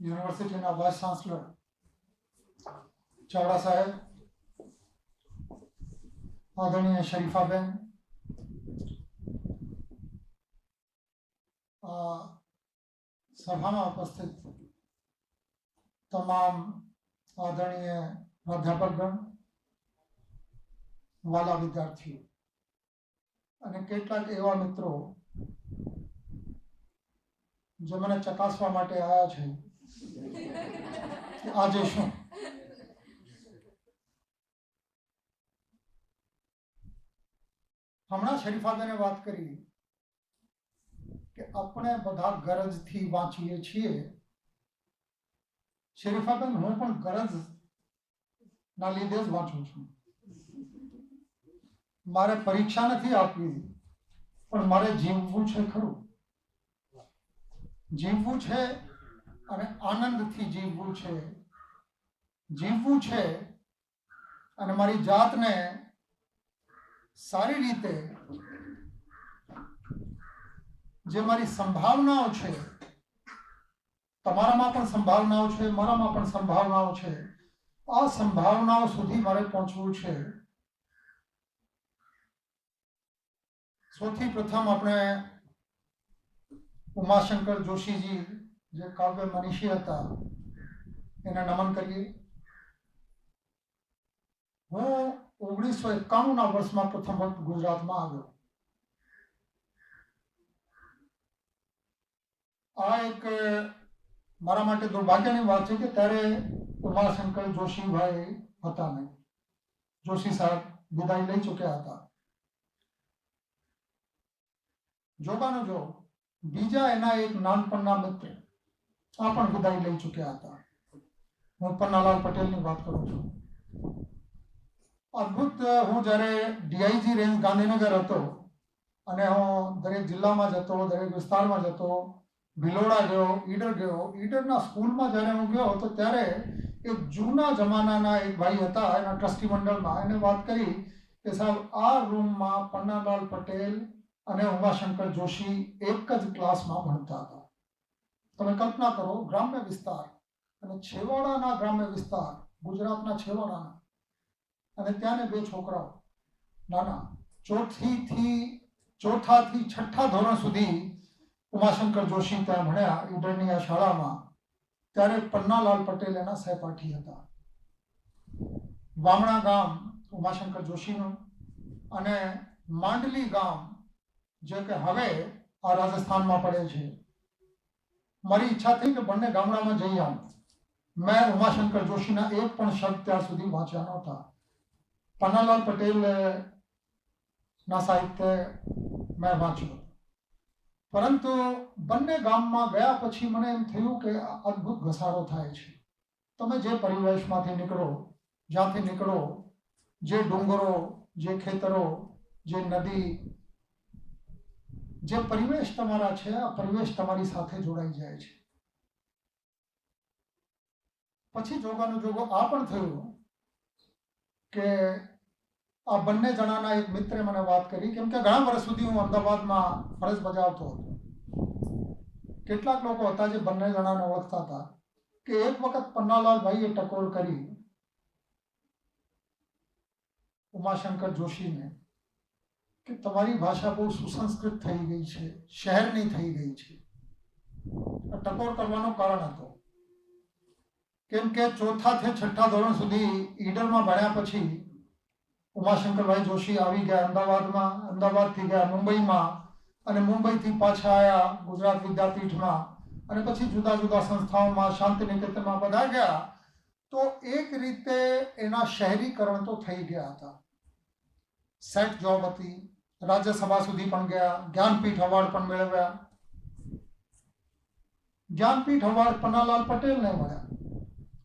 યુનિવર્સિટીના vice chancellor Chavda સાહેબ, આદરણીય શરીફાબેન, સભામાં ઉપસ્થિત તમામ આદરણીય પ્રાધ્યાપકગણ, વાલા વિદ્યાર્થીઓ અને કેટલાક એવા મિત્રો જે મને ચકાસવા માટે આવ્યા છે કે આજે શું. હમણાં શરીફાબેને વાત કરી કે આપણે બધા ગરજથી વાંચીએ છીએ. શરીફાબેન, હું પણ ગરજના લીધે જ વાંચું છું. મારે પરીક્ષા નથી આપવી, પણ મારે જીવવું છે ખરું. જીવવું છે અને આનંદથી જીવવું છે. જીવવું છે અને મારી જાતને સારી રીતે, જે મારી સંભાવનાઓ છે, તમારામાં પણ સંભાવનાઓ છે, મારામાં પણ સંભાવનાઓ છે, આ સંભાવનાઓ સુધી મારે પહોંચવું છે. સૌથી પ્રથમ આપણે ઉમાશંકર જોશીજી, જે કાવ્ય મનીષી હતા, એને નમન કરીએ. હું 1991ના વર્ષમાં પ્રથમ વખત ગુજરાતમાં આવ્યો. આ એક મારા માટે દુર્ભાગ્યની વાત છે કે ત્યારે ઉમાશંકર જોશીભાઈ હતા નહીં. જોશી સાહેબ વિદાય લઈ ચૂક્યા હતા. જોગાનો જો બીજા એના એક નાનપણના મિત્ર આ પણ વિદાય લઈ ચૂક્યા હતા. હું પન્નાલાલ પટેલની વાત કરું છું. અદ્ભુત. હું જ્યારે ડીઆઈજી રેન્જ ગાંધીનગર હતો અને હું દરેક જિલ્લામાં જતો, દરેક વિસ્તારમાં જતો, ભિલોડા ગયો, ઈડર ગયો. ઈડરના સ્કૂલમાં જ્યારે હું ગયો તો ત્યારે એક જૂના જમાનાના એક ભાઈ હતા એના ટ્રસ્ટી મંડળમાં. એને વાત કરી કે સાહેબ, આ રૂમમાં પન્નાલાલ પટેલ અને ઉમાશંકર જોશી એક જ ક્લાસમાં ભણતા હતા. તમે કલ્પના કરો, ગ્રામ્ય વિસ્તાર અને છેવાડાના ગ્રામ્ય વિસ્તાર, ગુજરાતના છેવાડાના, અને ત્યાં બે છોકરાઓ નાના, ચોથાથી છઠ્ઠા ધોરણ સુધી ઉમાશંકર જોશી ત્યાં ભણ્યા ઈડરની આ શાળામાં. ત્યારે પન્નાલાલ પટેલ એના સહપાઠી હતા. વામણા ગામ ઉમાશંકર જોશીનું અને માંડલી ગામ, જે કે હવે આ રાજસ્થાનમાં પડે છે. મારી ઈચ્છા થઈ કે બંને ગામડામાં જઈ આવું. મેં ઉમાશંકર જોશીના એક પણ શબ્દ ત્યાં સુધી વાંચ્યા નહોતા. પન્નાલાલ પટેલ ના સાહિત્ય મેં વાંચ્યું, પરંતુ બંને ગામમાં ગયા પછી મને એમ થયું કે અદ્ભુત ઘસારો થાય છે. તમે જે પરિવેશમાંથી નીકળો, જ્યાંથી નીકળો, જે ડુંગરો, જે ખેતરો, જે નદી, જે પરિવેશ તમારા છે, આ પરિવેશ તમારી સાથે જોડાઈ જાય છે. પછી જોગાનું જોગો આ પણ થયું કે આ બંને જણાના એક મિત્રે મને વાત કરી, કેમ કે ઘણા વર્ષ સુધી હું અમદાવાદમાં ફરજ બજાવતો હતો. કેટલાક લોકો હતા જે બંને જણાને ઓળખતા હતા કે એક વખત પન્નાલાલભાઈએ ટકોર કરી ઉમાશંકર જોશીને કે તમારી ભાષા બહુ સુસંસ્કૃત થઈ ગઈ છે, શહેરની થઈ ગઈ છે. ટકોર કરવાનું કારણ હતો કેમ કે ચોથાથી છઠ્ઠા ધોરણ સુધી ઈડરમાં ભણ્યા પછી ઉમાશંકરભાઈ જોશી આવી ગયા અમદાવાદમાં, અમદાવાદથી ગયા મુંબઈમાં, અને મુંબઈથી પાછા આવ્યા ગુજરાત વિદ્યાપીઠમાં, અને પછી જુદા જુદા સંસ્થાઓમાં, શાંતિનિકેતનમાં બધા ગયા. તો એક રીતે એના શહેરીકરણ તો થઈ ગયા હતા. સેટ જોબ હતી, રાજ્યસભા સુધી પણ ગયા, જ્ઞાનપીઠ એવોર્ડ પણ મેળવ્યા. જ્ઞાનપીઠ એવોર્ડ પન્નાલાલ પટેલને મળ્યા.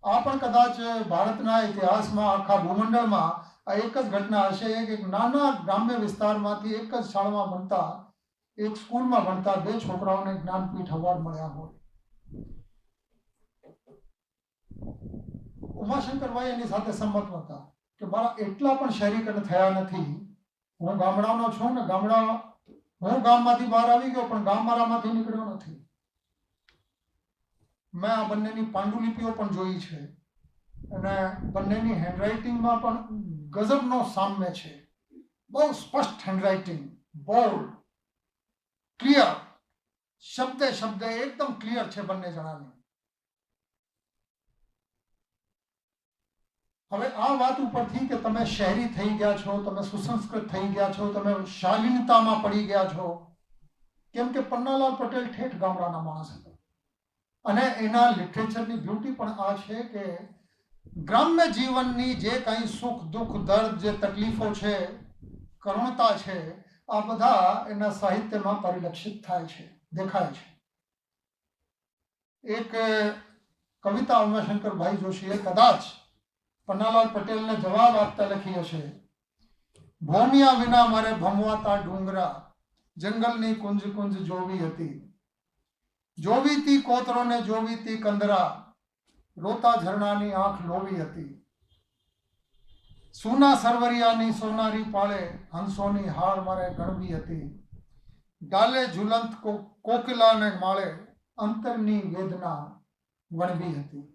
આ પણ કદાચ ભારતના ઇતિહાસમાં, આખા ભૂમંડળમાં આ એક જ ઘટના હશે કે એક નાના ગ્રામ્ય વિસ્તારમાંથી એક જ શાળામાં ભણતા, એક સ્કૂલમાં ભણતા બે છોકરાઓને જ્ઞાનપીઠ એવોર્ડ મળ્યા હોય. ઉમાશંકરભાઈ એની સાથે સંમત હતા કે મારા એટલા પણ શહેરીકરણ થયા નથી. હું ગામડાનો છું ને, હું ગામમાંથી બહાર આવી ગયો, પણ ગામ મારામાંથી નીકળ્યો નથી. મેં આ બંનેની પાંડુલિપિઓ પણ જોઈ છે અને બંનેની હેન્ડરાઇટિંગમાં પણ ગજબનો સામ્ય છે. બહુ સ્પષ્ટ હેન્ડરાઇટિંગ, બોલ્ડ, ક્લિયર, શબ્દે શબ્દે એકદમ ક્લિયર છે બંને જણાની. હવે આ વાત ઉપરથી કે તમે શહેરી થઈ ગયા છો, તમે સુસંસ્કૃત થઈ ગયા છો, તમે શાલીનતામાં પડી ગયા છો, કેમ કે પન્નાલાલ પટેલ ઠેઠ ગામડાના માણસ હતા અને એના લિટરેચરની બ્યુટી પણ આ છે કે ગ્રામ્ય જીવનની જે કંઈ સુખ દુઃખ દર્દ જે તકલીફો છે, કરુણતા છે, આ બધા એના સાહિત્યમાં પરિલક્ષિત થાય છે, દેખાય છે. એક કવિતા ઉમાશંકરભાઈ જોશીએ કદાચ પન્નાલાલ પટેલને જવાબ આપતા લખી હશે, ભોમિયા વિના મારે ભમવાતા ડુંગરા, જંગલની કુંજ કુંજ જોવી હતી, જોવીતી કોતરોને જોવીતી કંદરા, રોતા ઝરણાની આંખ લોવી હતી, સોના સરવરિયાની સોનારી પાળે હંસોની હાર મારે ગણવી હતી, ડાલે ઝુલંત કોકિલાને માળે અંતરની વેદના વણવી હતી.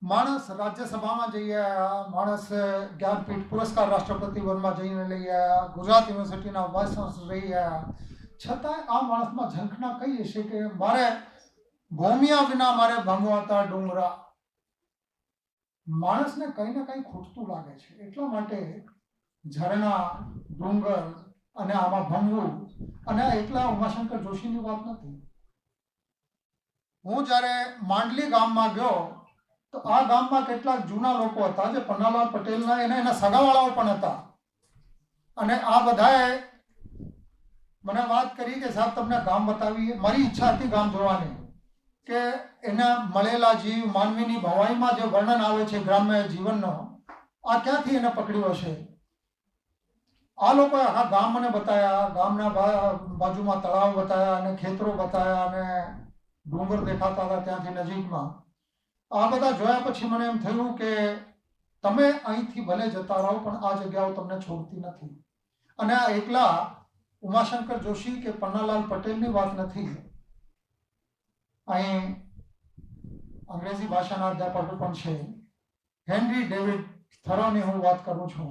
માણસ રાજ્યસભામાં જઈ આવ્યા, માણસ જ્ઞાનપીઠ પુરસ્કાર રાષ્ટ્રપતિ વનમાં જઈને લઈ આવ્યા, ગુજરાત યુનિવર્સિટીના વાઇસ ચાન્સલર રહી આવ્યા, છતાંય આ માણસમાં ઝંખના કઈ હશે કે મારે ભોમિયા વિના મારે ભમવાતા ડુંગરા. માણસને કંઈ ને કંઈ ખૂટતું લાગે છે, એટલા માટે ઝરણા, ડુંગર અને આમાં ભમવું. અને એટલા ઉમાશંકર જોશીની વાત નથી. હું જ્યારે માંડલી ગામમાં ગયો તો આ ગામમાં કેટલાક જૂના લોકો હતા જે પન્નાલાલ પટેલના એના સગાવાળાઓ પણ હતા અને આ બધાએ મને વાત કરી કે સાહેબ તમને ગામ બતાવીએ. મારી ઈચ્છા હતી ગામ જોવાની કે એના મળેલા જીવ, માનવીની ભવાઈમાં જે વર્ણન આવે છે ગ્રામ્ય જીવનનો, આ ક્યાંથી એને પકડ્યું હશે. આ લોકોએ આખા ગામ મને બતાવ્યા, ગામના બાજુમાં તળાવ બતાવ્યા અને ખેતરો બતાવ્યા અને ડુંગર દેખાતા હતા ત્યાંથી નજીકમાં. આ બધા જોયા પછી મને એમ થયું કે તમે અહીંથી ભલે જતા રહો પણ આ જગ્યાઓ તમને છોડતી નથી. અને આ એકલા ઉમાશંકર જોશી કે પન્નાલાલ પટેલની વાત નથી. અહીં અંગ્રેજી ભાષાના અધ્યાપકો પણ છે. હેનરી ડેવિડ થોરોની હું વાત કરું છું.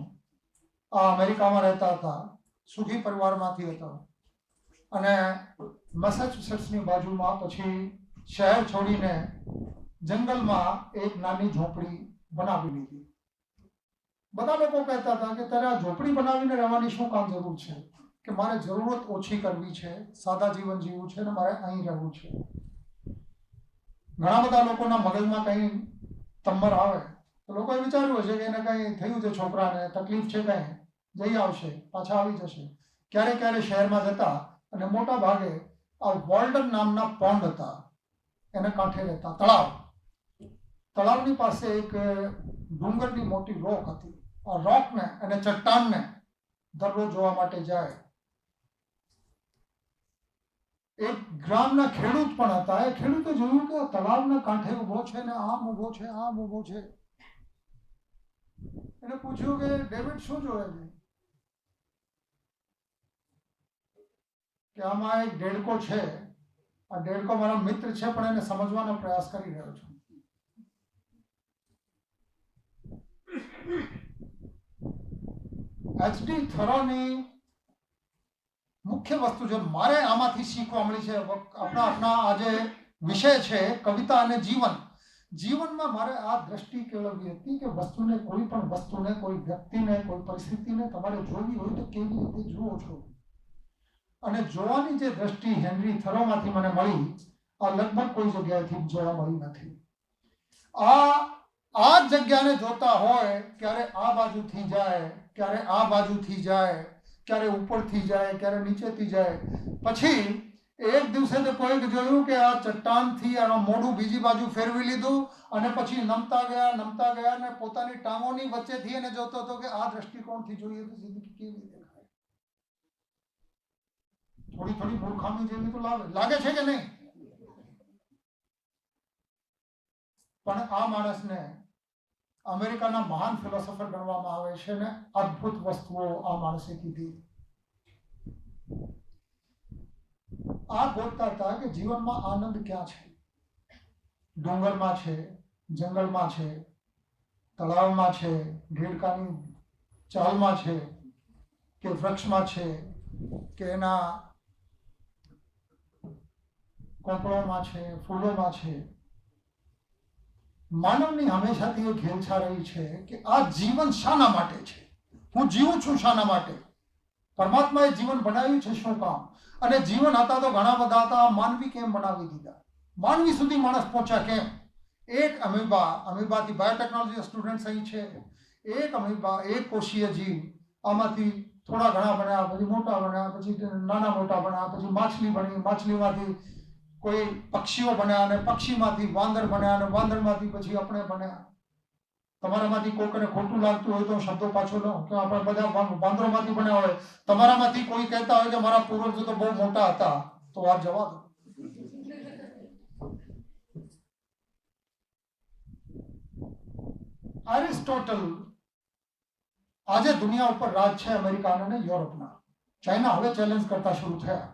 આ અમેરિકામાં રહેતા હતા, સુખી પરિવારમાંથી હતા અને મેસેચ્યુસેટ્સની બાજુમાં પછી શહેર છોડીને જંગલમાં એક નાની ઝોપડી બનાવી લીધી. બધા લોકો કહેતા હતા કે તારે આ ઝોપડી બનાવીને રહેવાની શું કામ જરૂર છે, કે મારે જરૂરત ઓછી કરવી છે, સાદા જીવન જીવવું છે અને મારે અહીં રહેવું છે. ઘણા બધા લોકોના મગજમાં કંઈ તંબર આવે તો લોકોએ વિચાર્યું હશે કે એને કંઈ થયું છે, છોકરાને તકલીફ છે, કંઈ જઈ આવશે, પાછા આવી જશે. ક્યારે ક્યારે શહેરમાં જતા અને મોટા ભાગે આ વોલ્ડન નામના પોન્ડ હતા, એને કાંઠે રહેતા. તળાવની પાસે એક ડુંગરની મોટી રોક હતી. આ રોકને અને ચટ્ટાનને દરરોજ જોવા માટે જાય. એક ગ્રામના ખેડૂત પણ હતા. એ ખેડૂતે જોયું કે તળાવના કાંઠે ઊભો છે ને આમ ઊભો છે, આમ ઊભો છે. એને પૂછ્યું કે ડેવિડ શું જોવે છે? કે આમાં એક દેડકો છે, આ દેડકો મારો મિત્ર છે પણ એને સમજવાનો પ્રયાસ કરી રહ્યો છું. એચડી થોરોની મુખ્ય વસ્તુ જે મારે આમાંથી શીખવા મળી છે, આપણા આજે વિષય છે કવિતા અને જીવન. જીવનમાં મારે આ દ્રષ્ટિ કેળવવી હતી કે વસ્તુને, કોઈ પણ વસ્તુને, કોઈ વ્યક્તિને, કોઈ પરિસ્થિતિને તમારે જોવી હોય તો કેવી રીતે જુઓ છો. અને જોવાની જે દ્રષ્ટિ હેનરી થોરોમાંથી મને મળી, આ લગભગ કોઈ જગ્યાએથી જોવા મળી નથી. આ જગ્યાને જોતા હોય ક્યારે આ બાજુથી જાય, ક્યારે આ બાજુથી જાય, ક્યારે ઉપરથી જાય, ક્યારે નીચેથી જાય. પછી એક દિવસે તો કોઈક જોયું કે આ ચટ્ટાનથી આનો મોઢું બીજી બાજુ ફેરવી લીધું અને પછી નમતા ગયા અને પોતાની ટાંગોની વચ્ચેથી એને જોતો હતો કે આ દ્રષ્ટિકોણથી જોઈએ તો જિંદગી કેવી દેખાય. થોડી મૂર્ખામી જેવી તો લાગે છે કે નહીં? પણ આ માણસને અમેરિકાના મહાન ફિલોસોફર ગણવામાં આવે છે ને અદ્ભુત વસ્તુઓ આ માણસે કીધી. આ ગોતતા હતા કે જીવનમાં આનંદ ક્યાં છે. ડુંગરમાં છે, જંગલમાં છે, તળાવમાં છે, ઢેડકાની ચાલમાં છે, કે વૃક્ષમાં છે, કે એના કોપળોમાં છે, ફૂલોમાં છે, માનવની હંમેશાથી એક હેલછા રહી છે કે આ જીવન શાના માટે છે, હું જીવું છું શાના માટે, પરમાત્માએ જીવન બનાવ્યું છે શું કામ, અને જીવન હતા તો ઘણા બધા હતા, માનવી કેમ બનાવી દીધા, માનવી સુધી માણસ પહોંચ્યા કેમ. એક અમીબાથી બાયોટેકનોલોજી સ્ટુડન્ટ અહીં છે, એક અમીબા એક કોષીય જીવ, આમાંથી થોડા ઘણા બન્યા, પછી મોટા બન્યા, પછી નાના મોટા બન્યા, પછી માછલી બની, માછલીમાંથી કોઈ પક્ષીઓ બન્યા, અને પક્ષીમાંથી વાંદર બન્યા, અને વાંદરમાંથી પછી આપણે બન્યા. તમારામાંથી કોઈકને ખોટું લાગતું હોય તો શબ્દો પાછો લો કે આપણે બધા વાંદરોમાંથી બન્યા હોય, તમારામાંથી કોઈ કહેતા હોય કે મારા પૂર્વજો તો બહુ મોટા હતા, તો આ જવાબ. એરિસ્ટોટલ આજે દુનિયા ઉપર રાજ છે અમેરિકાના અને યુરોપના. ચાઇના હવે ચેલેન્જ કરતા શરૂ થયા,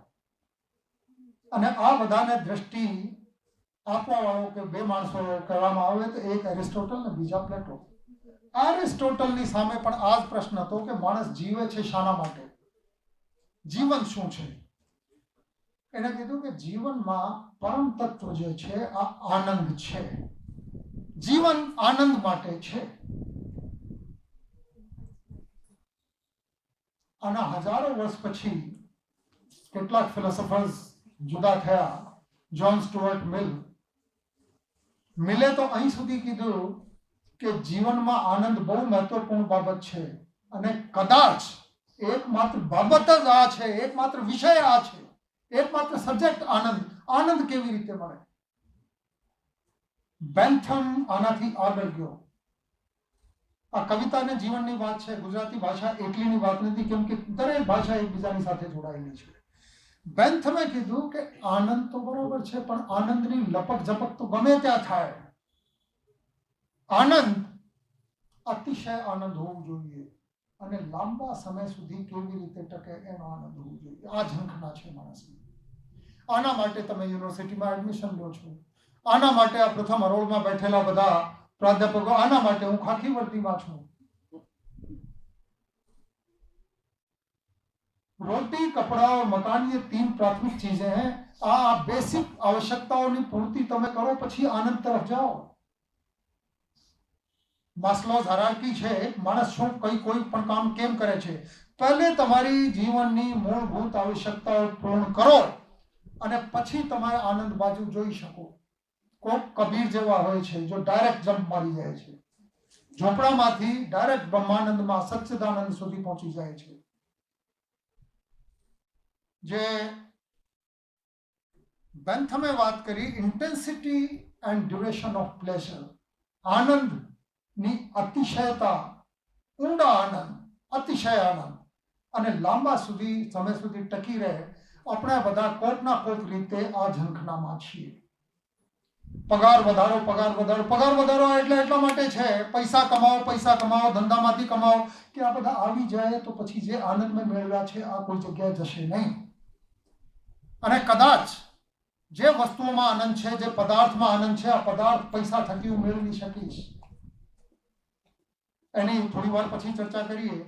અને આ બધાને દ્રષ્ટિ આપવા વાળો કે બે માણસો કહેવામાં આવે તો એક એરિસ્ટોટલ ને બીજા પ્લેટો. એરિસ્ટોટલની સામે પણ આ જ પ્રશ્ન હતો કે માણસ જીવે છે શાના માટે, જીવન શું છે. એને કીધું કે જીવનમાં પરમ તત્વ જે છે આ આનંદ છે, જીવન આનંદ માટે છે. આના હજારો વર્ષ પછી કેટલાક ફિલોસોફર્સ જુદા થયા. જ્હોન સ્ટુઅર્ટ મિલે તો અહીં સુધી કીધું કે જીવનમાં આનંદ બહુ મહત્વપૂર્ણ બાબત છે, અને કદાચ એકમાત્ર બાબત જ આ છે, એકમાત્ર વિષય આ છે, એકમાત્ર સબ્જેક્ટ આનંદ. આનંદ કેવી રીતે મળે? બેન્થમ આનાથી આગળ ગયો. આ કવિતાને જીવનની વાત છે, ગુજરાતી ભાષા એટલીની વાત નથી, કેમ કે દરેક ભાષા એકબીજાની સાથે જોડાયેલી છે. બેન્થમે કીધું કે આનંદ તો બરોબર છે, પણ આનંદની લપક ઝપક તો ગમે ત્યાં થાય. આનંદ અતિશય આનંદ હોવું જોઈએ, અને લાંબા સમય સુધી કેવી રીતે ટકે એનો આનંદ હોવો જોઈએ. આ ઝંખના છે માણસની. આના માટે તમે યુનિવર્સિટીમાં એડમિશન લો છો, આના માટે આ પ્રથમ હરોળમાં બેઠેલા બધા પ્રાધ્યાપકો, આના માટે હું ખાખી વર્દીમાં છું. रोटी कपड़ा और मकान ये 3 प्राथमिक चीजें हैं. आ बेसिक आवश्यकताओं की पूर्ति તમે કરો પછી આનંદ તરફ જાઓ. માસ્લોઝ હાયરાર્કી છે, માણસ શું કોઈ પણ કામ કેમ કરે છે, પહેલે તમારી જીવનની મૂળભૂત આવશ્યકતાઓ પૂર્ણ કરો અને પછી તમે આનંદ બાજુ જોઈ શકો. કોક કબીર જેવા હોય છે જો ડાયરેક્ટ જમ્પ મારી જાય છે, ઝોપડામાંથી ડાયરેક્ટ બ્રહ્માનંદમાં સચ્ચિદાનંદ સુધી પહોંચી જાય છે. જે બેન્થમે વાત કરી intensity and duration of pleasure, આનંદની અતિશયતા, ઊંડા આનંદ, અતિશય આનંદ, અને લાંબા સમય સુધી ટકી રહે. આપણે બધા કોકના કોક રીતે આ ઝંખનામાં છીએ. પગાર વધારો, પગાર વધારો, પગાર વધારો એટલે એટલા માટે છે પૈસા કમાઓ, ધંધામાંથી કમાઓ, કે આ બધા આવી જાય તો પછી જે આનંદ મેં મેળવ્યા છે આ કોઈ જગ્યાએ જશે નહીં. અને કદાચ જે વસ્તુઓમાં આનંદ છે, જે પદાર્થમાં આનંદ છે, આ પદાર્થ પૈસા થકી હું મેળવી શકીશ, એની થોડી વાર પછી ચર્ચા કરીએ.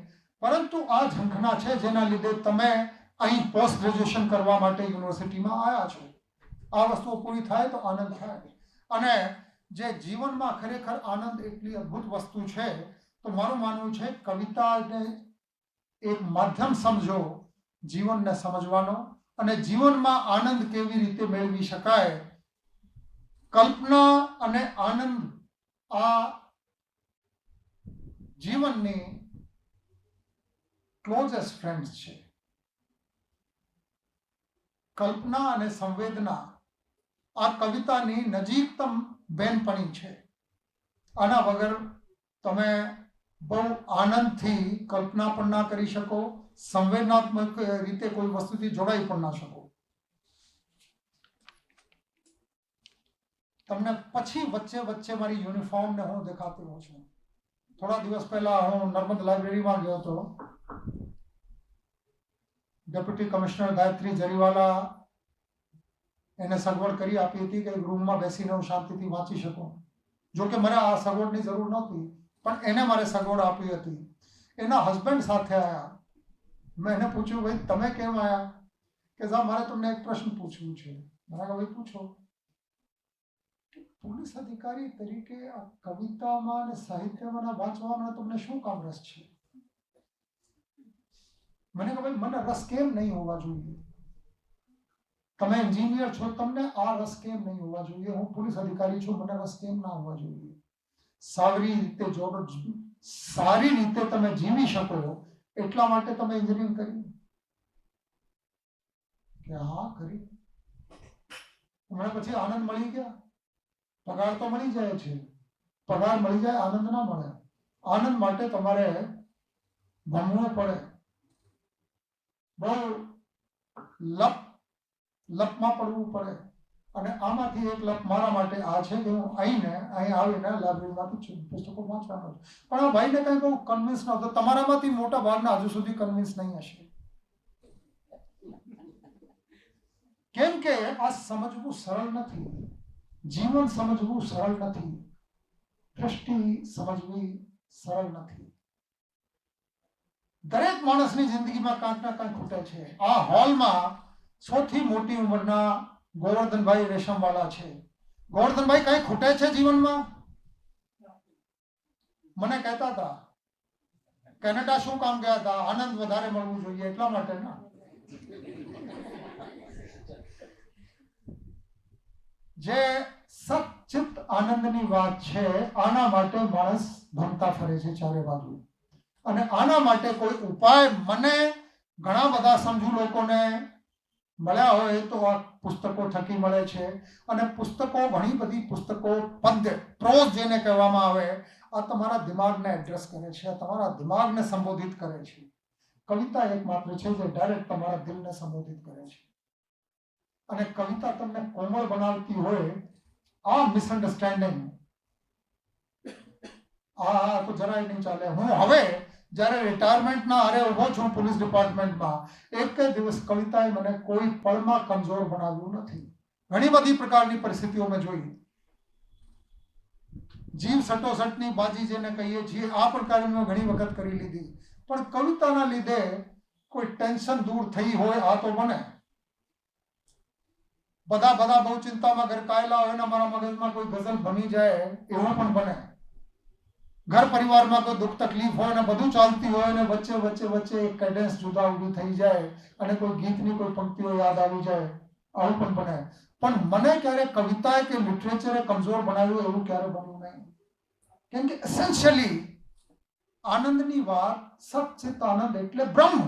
પરંતુ આ ઝંખના છે જેના લીધે તમે અહીં પોસ્ટ ગ્રેજ્યુએશન કરવા માટે યુનિવર્સિટીમાં આવ્યા છો. આ વસ્તુઓ પૂરી થાય તો આનંદ થાય. અને જે જીવનમાં ખરેખર આનંદ એટલી અદ્ભુત વસ્તુ છે, તો મારું માનવું છે કવિતાને એક માધ્યમ સમજો જીવનને સમજવાનો, અને જીવનમાં આનંદ કેવી રીતે મેળવી શકાય. કલ્પના અને આનંદ આ જીવનની ક્લોઝેસ્ટ ફ્રેન્ડ્સ છે. કલ્પના અને સંવેદના આ કવિતાની નજીકતમ બેનપણી છે. આના વગર તમે બહુ આનંદથી કલ્પના પણ ના કરી શકો, સંવેદનાત્મક રીતે કોઈ વસ્તુથી જોડાઈ પણ ના શકો. તમને પછી વચ્ચે મારી યુનિફોર્મને હું દેખાતી હોઉં છું. થોડા દિવસ પહેલા હું નર્મદ લાઇબ્રેરીમાં ગયો હતો. ડેપ્યુટી કમિશનર ગાયત્રી જરીવાલા એને સગવડ કરી આપી હતી કે રૂમમાં બેસીને હું શાંતિથી વાંચી શકું. જો કે મને આ સગવડની જરૂર નહોતી, પણ એને મારે સગવડ આપી હતી. એના હસબન્ડ સાથે આવ્યા. મેં એને પૂછ્યું, ભાઈ તમે કેમ આવ્યા? કે સાહેબ મારે તમને એક પ્રશ્ન પૂછવું છે. મને કહે ભાઈ પૂછો. પોલીસ અધિકારી તરીકે આ કવિતામાં અને સાહિત્યમાં વાંચવામાં તમને શું કામ રસ છે? મને કહે ભાઈ મને રસ કેમ નહીં હોવા જોઈએ? તમે એન્જિનિયર છો, તમને આ રસ કેમ નહીં હોવા જોઈએ? હું પોલીસ અધિકારી છું, મને રસ કેમ ના હોવા જોઈએ? સારી રીતે તમે જીવી શકો એટલા માટે તમે એન્જિનિયરિંગ કરી? કે હા કરી. હમણાં પછી આનંદ મળી ગયા? પગાર તો મળી જાય છે, પગાર મળી જાય, આનંદ ના મળે. આનંદ માટે તમારે ભણવું પડે. બહુ લપમાં પડવું પડે. અને આમાંથી એક લપ મારા માટે આ છે કે હું અહીં આવીને લાઇબ્રેરીમાંથી પુસ્તકો વાંચવાનો છું. પણ આ ભાઈને કંઈ બહુ કન્વિન્સ નહોતો. તમારામાંથી મોટા ભાગના હજુ સુધી કન્વિન્સ નહીં હશે. કેમ કે આ સમજવું સરળ નથી. જીવન સમજવું સરળ નથી. દ્રષ્ટિ સમજવી સરળ નથી. દરેક માણસની જિંદગીમાં કાંઈક ના કાંઈક ખૂટે છે. આ હોલમાં સૌથી મોટી ઉંમરના ગોવર્ધનભાઈ રેશમવાલા છે. ગોવર્ધનભાઈ કઈ ખૂટે છે જીવનમાં? મને કહેતા હતા કેનેડા શું કામ ગયા હતા? આનંદ વધારે મળવું જોઈએ એટલા માટે ના. જે સચિત આનંદની વાત છે, આના માટે માણસ ભણતા ફરે છે ચારે બાજુ. અને આના માટે કોઈ ઉપાય મને ઘણા બધા સમજુ લોકોને મળ્યા હોય તો આ પુસ્તકો થકી મળે છે. અને પુસ્તકો, ઘણી બધી પુસ્તકો, પદ્ય, પ્રોઝ જેને કહેવામાં આવે, આ તમારા દિમાગને એડ્રેસ કરે છે, તમારા દિમાગને સંબોધિત કરે છે. કવિતા એકમાત્ર છે જે ડાયરેક્ટ તમારા દિલને સંબોધિત કરે છે. અને કવિતા તમને કોમળ બનાવતી હોય, આ મિસઅન્ડરસ્ટેન્ડિંગ આ તો જરાય નહીં ચાલે. હું હવે જ્યારે રિટાયરમેન્ટના આરે ઉભો છું પોલીસ ડિપાર્ટમેન્ટમાં, એક દિવસ કવિતાએ મને કોઈ પળમાં કમજોર બનાવ્યું નથી. ઘણી બધી પ્રકારની પરિસ્થિતિઓ મેં જોઈ. જીવ સટોસટની બાજી જેને કહીએ છીએ, આ પ્રકારની મેં ઘણી વખત કરી લીધી. પણ કવિતાના લીધે કોઈ ટેન્શન દૂર થઈ હોય આ તો બને. બધા બહુ ચિંતામાં ગરકાયેલા હોય ને મારા મગજમાં કોઈ ગઝલ બની જાય એવું પણ બને. ઘર પરિવારમાં કોઈ દુઃખ તકલીફ હોય ને બધું ચાલતી હોય ને વચ્ચે એક કેડન્સ જુદા ઊભી થઈ જાય અને કોઈ ગીતની કોઈ પંક્તિઓ યાદ આવી જાય, આવું પણ બને. પણ મને ક્યારે કવિતાએ કે લિટરેચરે કમજોર બનાવ્યું એવું ક્યારે બન્યું નહીં. કેમ કે એસેન્શિયલી આનંદની વાત, સચ્ચિત આનંદ એટલે બ્રહ્મ,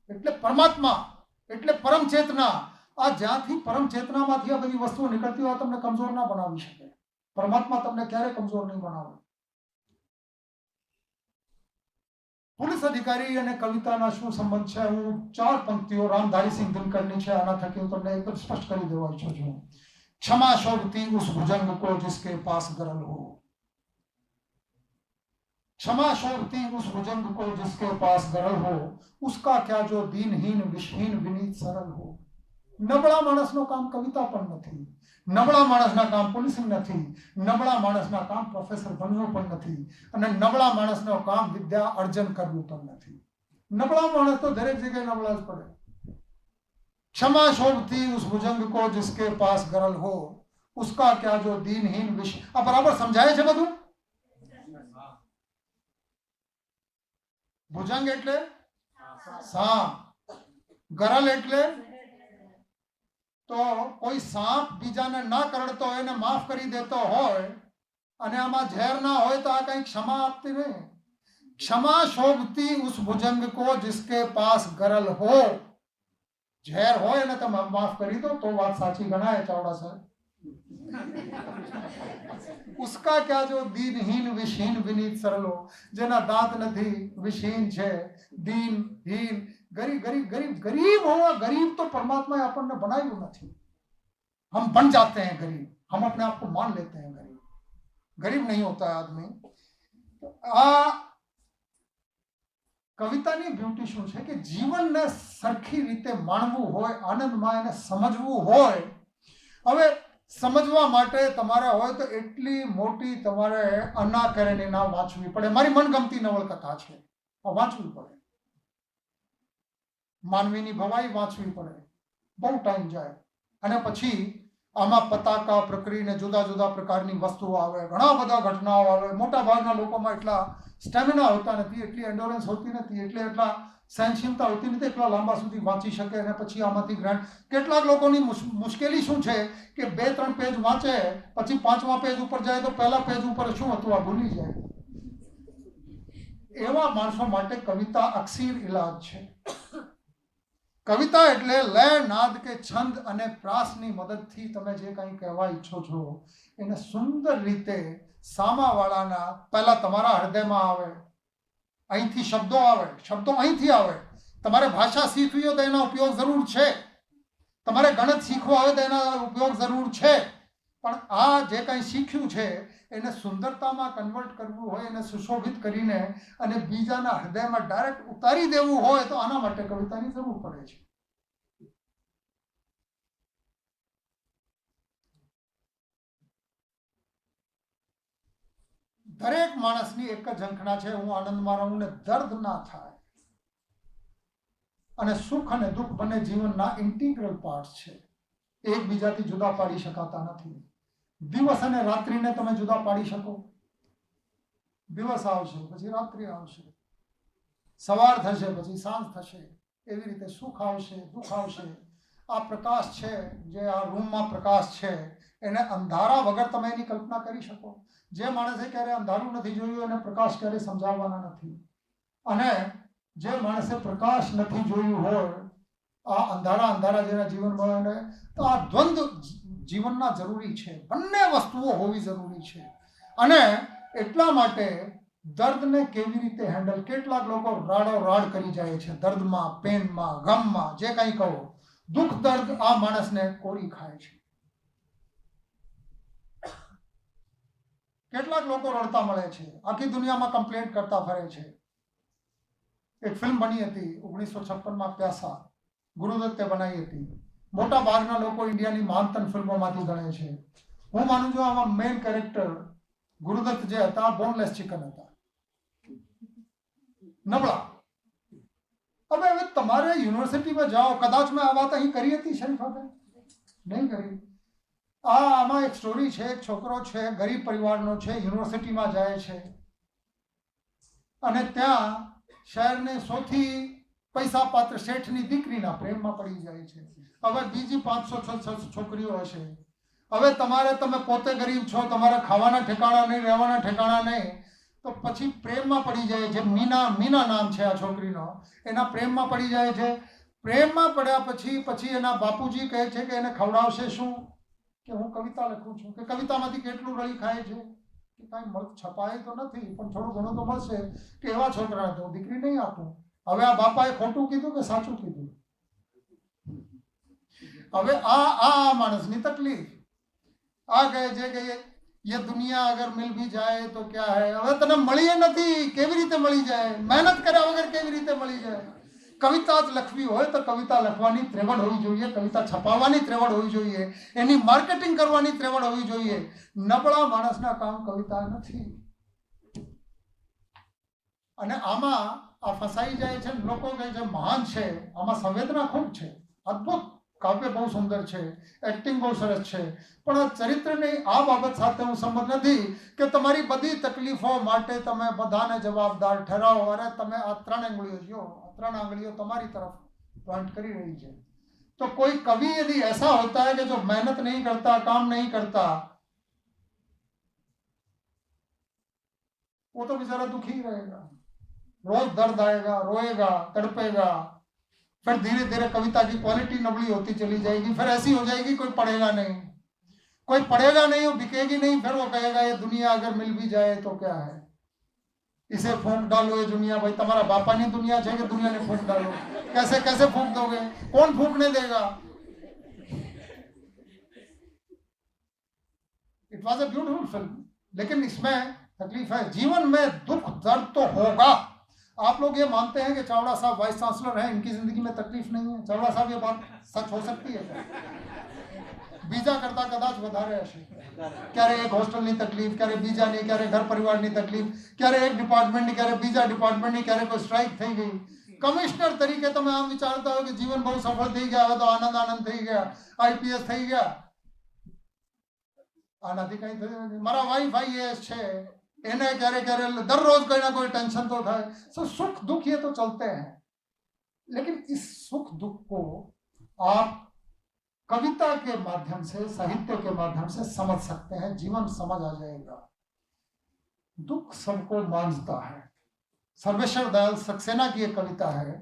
એટલે પરમાત્મા, એટલે પરમ ચેતના. આ જ્યાંથી પરમ ચેતનામાંથી આ બધી વસ્તુઓ નીકળતી હોય તમને કમજોર ના બનાવી શકે. પરમાત્મા તમને ક્યારે કમજોર નહીં બનાવે. પોલીસ અધિકારી અને કવિતાના શું સંબંધ છે? હું 4 પંક્તિઓ રામધારીસિંહ દિનકરની છે, આના થકી હું તમને એકદમ સ્પષ્ટ કરી દેવા ઈચ્છું છું. क्षमा शोभती उस भुजंग को जिसके पास गरल हो, क्षमा शोभती उस भुजंग को जिसके पास गरल हो, उसका क्या जो दीनहीन विषहीन विनीत सरल हो. નબળા માણસનો કામ કવિતા પણ નથી. નબળા માણસના કામ પોલીસિંગ નથી. નબળા માણસના કામ પ્રોફેસર બનવું પણ નથી. અને નબળા માણસનો કામ વિદ્યા અર્જન કરવું પણ નથી. નબળા માણસ તો દરેક જગ્યાએ નબળા જ પડે. क्षमा शोभती उस भुजंग को जिसके पास गरल हो, उसका क्या जो दीनहीन विष. આ બરાબર સમજાય છે બધું? ભુજંગ એટલે સાપ, ગરલ એટલે તો કોઈ સાપ બીજાને ના કરડતો હોય ને માફ કરી દેતો હોય અને આમાં ઝેર ના હોય તો આ કઈ ક્ષમા આપતી નહીં. क्षमा शोभती उस भुजंग को जिसके पास गरल हो. ઝેર હોય ને તમે માફ કરી દો તો વાત સાચી ગણાય ચાવડા સાહેબ. उसका क्या जो दीनहीन विषहीन विनीत सरल हो. જેના દાંત નથી, વિષહીન છે, દીનહીન, गरीब होगा. गरीब तो परमात्मा ने अपन ने बनाया नहीं. हम बन जाते हैं गरीब, हम अपने आप को मान लेते हैं गरीब. गरीब नहीं होता है आदमी. आ કવિતાની બ્યુટી શું છે કે જીવનને સરખી રીતે માણવું હોય, આનંદમાં એને સમજવું હોય હવે સમજવા માટે તમારે હોય તો એટલી મોટી તમારે અન્ના કેરેનીના વાંચવી પડે. મારી મનગમતી નવલકથા છે, વાંચવી પડે. માનવીની ભવાઈ વાંચવી પડે, બહુ ટાઈમ જાય. અને પછી આમાં પતાકા પ્રક્રિયાને જુદા જુદા પ્રકારની વસ્તુઓ આવે, ઘણા બધા ઘટનાઓ આવે. મોટા ભાગના લોકોમાં એટલા સ્ટેમિના હોતા નથી, એટલી એન્ડોરન્સ હોતી નથી, એટલા સહનશીલતા હોતી નથી, એટલા લાંબા સુધી વાંચી શકે. અને પછી આમાંથી ગ્રાન્ટ કેટલાક લોકોની મુશ્કેલી શું છે કે 2-3 પેજ વાંચે, પછી 5મા પેજ ઉપર જાય તો પહેલા પેજ ઉપર શું હતું આ ભૂલી જાય. એવા માણસો માટે કવિતા અક્ષીર ઇલાજ છે. કવિતા એટલે લય, નાદ કે છંદ અને પ્રાસની મદદથી તમે જે કંઈ કહેવા ઈચ્છો છો એને સુંદર રીતે સામાવાળાના પહેલા તમારા હૃદયમાં આવે, અહીંથી શબ્દો આવે, શબ્દો અહીંથી આવે. તમારે ભાષા શીખવી હોય તો એના ઉપયોગ જરૂર છે, તમારે ગણિત શીખવા હોય તો એના ઉપયોગ જરૂર છે. પણ આ જે કંઈ શીખ્યું છે એને સુંદરતામાં કન્વર્ટ કરવું હોય, એને સુશોભિત કરીને અને બીજાના હૃદયમાં ડાયરેક્ટ ઉતારી દેવું હોય તો આના માટે કવિતાની જરૂર પડે છે. દરેક માણસની એક જ ઝંખના છે, હું આનંદમાં રહું ને દર્દ ના થાય. અને સુખ અને દુઃખ બંને જીવનના ઇન્ટિગ્રલ પાર્ટ છે, એકબીજાથી જુદા પાડી શકાતા નથી. દિવસ અને રાત્રિને તમે જુદા પાડી શકો? દિવસ આવશે પછી રાત્રિ આવશે, સવાર થશે પછી સાંજ થશે. એવી રીતે સુખ આવશે, દુઃખ આવશે. આ પ્રકાશ છે, જે આ રૂમમાં પ્રકાશ છે, એને અંધારા વગર તમે એની કલ્પના કરી શકો? જે માણસે ક્યારે અંધારું નથી જોયું એને પ્રકાશ ક્યારે સમજાવવાના નથી. અને જે માણસે પ્રકાશ નથી જોયું હોય, આ અંધારા જેના જીવનમાં, તો આ દ્વંદ્વ જીવનના જરૂરી છે. બંને વસ્તુઓ હોવી જરૂરી છે. અને એટલા માટે દર્દને કેવી રીતે હેન્ડલ, કેટલાક લોકો રાડ કરી જાય છે દર્દમાં, પેનમાં, ગમમાં, જે કંઈ કહો. દુઃખ દર્દ આ માણસને કોરી ખાય છે. કેટલાક લોકો રડતા મળે છે, આખી દુનિયામાં કમ્પ્લેન્ટ કરતા ફરે છે. એક ફિલ્મ બની હતી 1956માં, પ્યાસા, ગુરુદત્તે બનાવી હતી. મોટા ભાગના લોકો ઇન્ડિયાની મહાનતમ ફિલ્મોમાંથી ગણે છે. હું માનું છું આમાં મેઇન કેરેક્ટર ગુરુદત્ત જે હતા બોનલેસ ચિકન હતા, નબળા. હવે તમારે યુનિવર્સિટીમાં જાઓ, કદાચ મેં આ વાત અહીં કરી હતી શરીફાબેન, નહીં કરી. આમાં એક સ્ટોરી છે, એક છોકરો છે, ગરીબ પરિવારનો છે, યુનિવર્સિટીમાં જાય છે અને ત્યાં શહેરને સૌથી પૈસા પાત્ર શેઠની દીકરીના પ્રેમમાં પડી જાય છે. હવે બીજી 500-600 છોકરીઓ હશે. હવે તમે પોતે ગરીબ છો, તમારા ખાવાના ઠેકાણા નહીં, રહેવાના ઠેકાણા નહીં, તો પછી પ્રેમમાં પડી જાય છે. મીના નામ છે આ છોકરીનો. એના પ્રેમમાં પડી જાય છે. પ્રેમમાં પડ્યા પછી એના બાપુજી કહે છે કે એને ખવડાવશે શું? કે હું કવિતા લખું છું. કે કવિતામાંથી કેટલું રળી ખાય છે? કે કાંઈ છપાય તો નથી, પણ થોડું ઘણું તો મળશે. કે એવા છોકરાને તો દીકરી નહીં આપું. હવે આ બાપાએ ખોટું કીધું કે સાચું કીધું? હવે આ માણસની તકલીફ. આ કહે છે કે ये दुनिया अगर मिल भी जाए तो क्या है. હવે તને મળી નથી, કેવી રીતે મળી જાય? મહેનત કર્યા વગર કેવી રીતે મળી જાય? કવિતા જ લખવી હોય તો કવિતા લખવાની ત્રેવડ હોવી જોઈએ, કવિતા છપાવવાની ત્રેવડ હોવી જોઈએ, એની માર્કેટિંગ કરવાની ત્રેવડ હોવી જોઈએ. નબળા માણસના કામ કવિતા નથી. અને આમાં આ ફસાઈ જાય છે. લોકો કહે છે મહાન છે, આમાં સંવેદના ખૂબ છે, અદ્ભુત કાવ્ય બહુ સુંદર છે, એક્ટિંગ બહુ સરસ છે, પણ આ ચરિત્રની આ બાબત સાથે હું સંમત નથી કે તમારી બધી તકલીફો માટે તમે બધાને જવાબદાર ઠરાવો. અરે તમે આ 3 આંગળીઓ જો, આ 3 આંગળીઓ તમારી તરફ પોઈન્ટ કરી રહી છે. तो कोई कवि यदि ऐसा होता है कि जो मेहनत नहीं करता, काम नहीं करता, वो तो बेचारा दुखी रहेगा, रोज दर्द आएगा, रोएगा, तड़पेगा, फिर धीरे धीरे कविता की क्वालिटी नबड़ी होती चली जाएगी, फिर ऐसी हो जाएगी कोई पढ़ेगा नहीं, वो बिकेगी नहीं, फिर वो कहेगा ये दुनिया अगर मिल भी जाए तो क्या है, इसे फूंक डालो ये दुनिया. भाई तुम्हारा बापा नहीं दुनिया है कि दुनिया ने फूंक डालो? कैसे कैसे फूंक दोगे? कौन फूंकने देगा? It was a beautiful film, लेकिन इसमें तकलीफ है. जीवन में दुख दर्द तो होगा. आप लोग ये मानते हैं कि चावड़ा साहब वाइस चांसलर हैं, इनकी जिंदगी में तकलीफ नहीं है? चावड़ा साहब, ये बात सच हो सकती है क्या? બીજા કરતા કદાચ વધારે હશે. ક્યારે એક હોસ્ટેલની તકલીફ, ક્યારે બીજાની, ક્યારે ઘર પરિવારની તકલીફ, ક્યારે એક ડિપાર્ટમેન્ટની, ક્યારે બીજા ડિપાર્ટમેન્ટની, ક્યારે કોઈ સ્ટ્રાઇક થઈ ગઈ. કમિશનર તરીકે તમે આમ વિચારતા હો કે જીવન બહુ સફળ થઈ ગયા, હવે તો આનંદ થઈ ગયા, આઈપીએસ થઈ ગયા. આનાથી કઈ થયું નથી. મારા વાઈફ આઈએએસ છે, એને ક્યારે ક્યારે દરરોજ कोई ना कोई टेंशन तो था. सो सुख दुख ये तो चलते हैं, लेकिन इस सुख दुख को आप कविता के माध्यम से, साहित्य के माध्यम से समझ सकते हैं. जीवन समझ आ जाएगा. दुख सबको मांझता है. सर्वेश्वर दयाल सक्सेना की एक कविता है,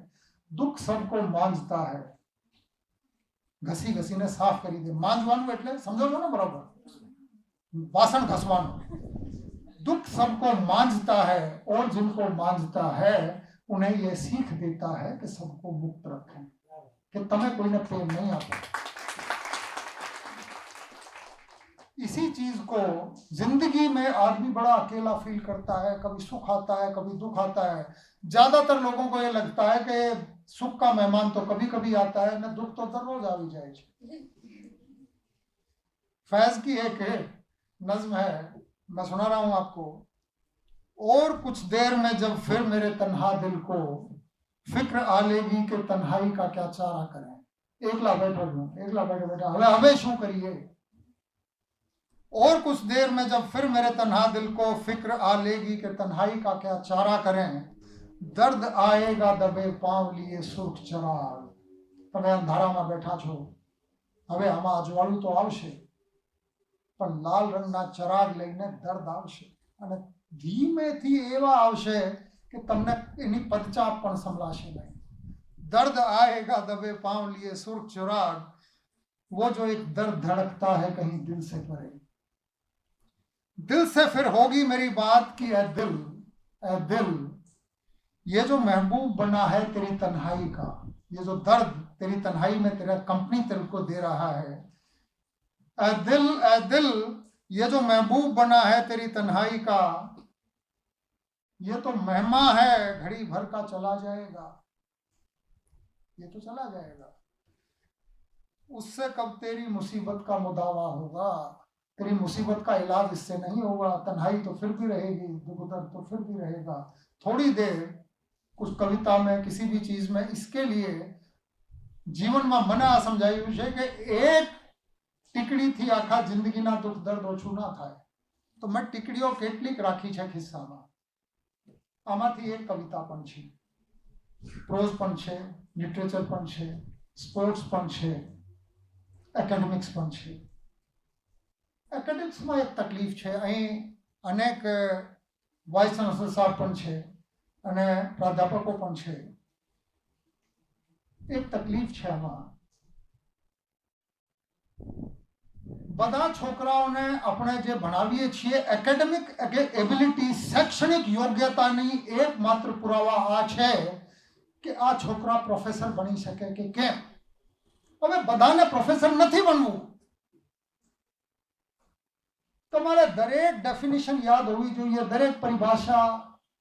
दुख सबको मांझता है. घसी घसीने साफ કરી દે. માંજવાનું એટલે સમજો છો ને બરાબર, वासन घसवाना. दुख सबको मांझता है और जिनको मांझता है उन्हें यह सीख देता है कि सबको मुक्त रखें, कि तुम्हें कोई ने प्रेम नहीं आता. इसी चीज को जिंदगी में आदमी बड़ा अकेला फील करता है. कभी सुख आता है, कभी दुख आता है. ज्यादातर लोगों को ये लगता है कि सुख का मेहमान तो कभी कभी आता है, न दुख तो दररोज आ जाए. फैज की एक नज्म है, मैं सुना रहा हूं आपको. और कुछ देर में जब फिर मेरे तन्हा दिल को फिक्र आ लेगी कि तन्हाई का क्या चारा करें. एकला बैठे हमें शू करिए. और कुछ देर में जब फिर मेरे तन्हा दिल को फिक्र आ लेगी कि तन्हाई का क्या चारा करें. दर्द आएगा दबे पांव लिए सुर्ख चराग. તમે અંધારામાં બેઠા છો, હવે આમાં અજવાળું તો આવશે, પણ લાલ રંગના ચરાગ લઈને દર્દ આવશે, અને ધીમેથી એવા આવશે કે તમને એની પદચાપ પણ સંભળાશે નહીં. દર્દ આएगा दबे पांव लिए सुर्ख चराग, वो जो एक दर्द धड़कता है कहीं दिल से परे. दिल से फिर होगी मेरी बात की ऐ दिल, ये जो महबूब बना है तेरी तन्हाई का, ये जो दर्द तेरी तन्हाई में तेरा कंपनी तेरे को दे रहा है. ऐ दिल, ये जो महबूब बना है तेरी तन्हाई का, ये तो मेहमा है घड़ी भर का चला जाएगा. ये तो चला जाएगा. उससे कब तेरी मुसीबत का मुदावा होगा. तेरी मुसीबत का इलाज इससे नहीं होगा. तन्हाई तो फिर भी रहेगी, दुख दर्द तो फिर भी रहेगा. थोड़ी देर कुछ कविता में, किसी भी चीज में, इसके लिए जीवन में મને આ સમજાયું છે કે એક ટીકડીથી આખા જિંદગીના દુઃખ દર્દ ઓછું ના થાય. તો મેં ટીકડીઓ કેટલીક રાખી છે ખિસ્સામાં. આમાંથી એક કવિતા પણ છે, પ્રોઝ પણ છે, લિટરેચર પણ છે, સ્પોર્ટ્સ પણ છે, એકેડેમિક્સ પણ છે. એકેડેમિક્સમાં એક તકલીફ છે. અહીં અનેક વાઇસ ચાન્સલર સાહેબ પણ છે અને પ્રાધ્યાપકો પણ છે. એક તકલીફ છે આમાં. બધા છોકરાઓને આપણે જે ભણાવીએ છીએ, એકેડેમિક એબિલિટી, શૈક્ષણિક યોગ્યતાની એકમાત્ર પુરાવા આ છે કે આ છોકરા પ્રોફેસર બની શકે કે કેમ. હવે બધાને પ્રોફેસર નથી બનવું. તમારે દરેક ડેફિનેશન યાદ હોવી જોઈએ, દરેક પરિભાષા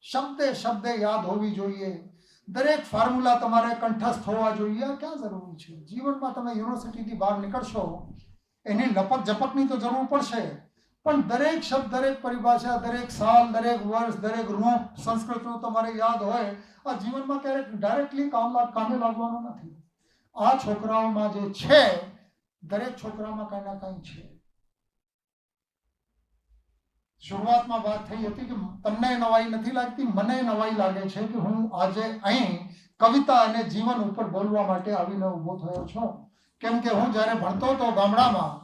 શબ્દે શબ્દે યાદ હોવી જોઈએ, દરેક ફોર્મ્યુલા તમારે કંઠસ્થ હોવા જોઈએ. આ ક્યાં જરૂરી છે? જીવનમાં તમે યુનિવર્સિટીથી બહાર નીકળશો, એની લપક ઝપકની તો જરૂર પડશે, પણ દરેક શબ્દ, દરેક પરિભાષા, દરેક સાલ, દરેક વર્ષ, દરેક રૂપ સંસ્કૃતનું તમારે યાદ હોય. આ જીવનમાં ક્યારેક ડાયરેક્ટલી કામે લાગવાનું નથી. આ છોકરાઓમાં જે છે, દરેક છોકરામાં કંઈ ના કંઈ છે. શરૂઆતમાં વાત થઈ હતી કે તમને નવાઈ નથી લાગતી, મને નવાઈ લાગે છે કે હું આજે અહીં કવિતા અને જીવન ઉપર બોલવા માટે આવીને ઊભો થયો છું. કેમ કે હું જ્યારે ભણતો હતો ગામડામાં,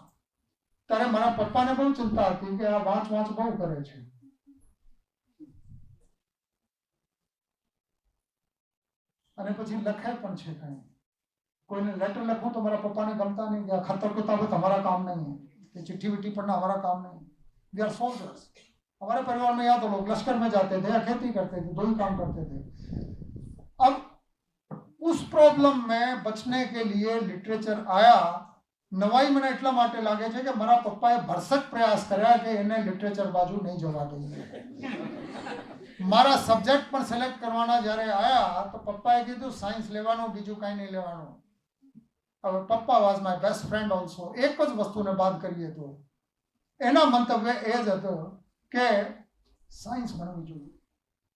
ત્યારે મારા પપ્પાને બહુ ચિંતા હતી કે આ વાંચ બહુ કરે છે. અને પછી લખે પણ છે કંઈ. કોઈને લેટર લખું તો મારા પપ્પાને ગમતા નહીં કે આ ખતર કિતાબત हमारा काम नहीं है, ये चिट्ठी विट्ठी पढ़ना हमारा काम नहीं. We are soldiers. हमारे परिवार में या तो लोग लश्कर में जाते थे या खेती करते थे, 2 ही काम करते थे. अब उस प्रॉब्लम में बचने के लिए लिटरेचर आया. નવાઈ મને એટલા માટે લાગે છે કે મારા પપ્પાએ ભરસક પ્રયાસ કર્યા કે એને લિટરેચર બાજુ નહીં જવા દઈએ. મારા સબ્જેક્ટ પણ સિલેક્ટ કરવાના જ્યારે આયા તો પપ્પાએ કીધું સાયન્સ લેવાનું, બીજું કાંઈ નહીં લેવાનું. હવે પપ્પા was my best friend also, એક જ વસ્તુને બાદ કરીએ તો એના મંતવ્ય એ જ હતો કે સાયન્સ ભણવું જોઈએ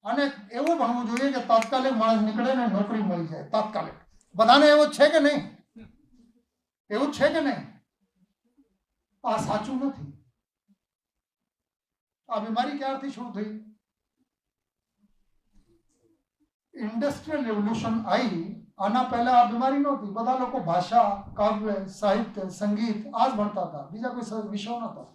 અને એવું ભણવું જોઈએ કે તાત્કાલિક માણસ નીકળે ને નોકરી મળી જાય તાત્કાલિક. બધાને એવું છે કે નહીં? એવું છે કે નહીં? આ સાચું નથી. આ બીમારી ક્યારથી શરૂ થઈ? ઇન્ડસ્ટ્રીયલ રેવોલ્યુશન આવી, આના પહેલા આ બીમારી નહોતી. બધા લોકો ભાષા, કાવ્ય, સાહિત્ય, સંગીત આ જ ભણતા હતા, બીજા કોઈ વિષયો નહોતા.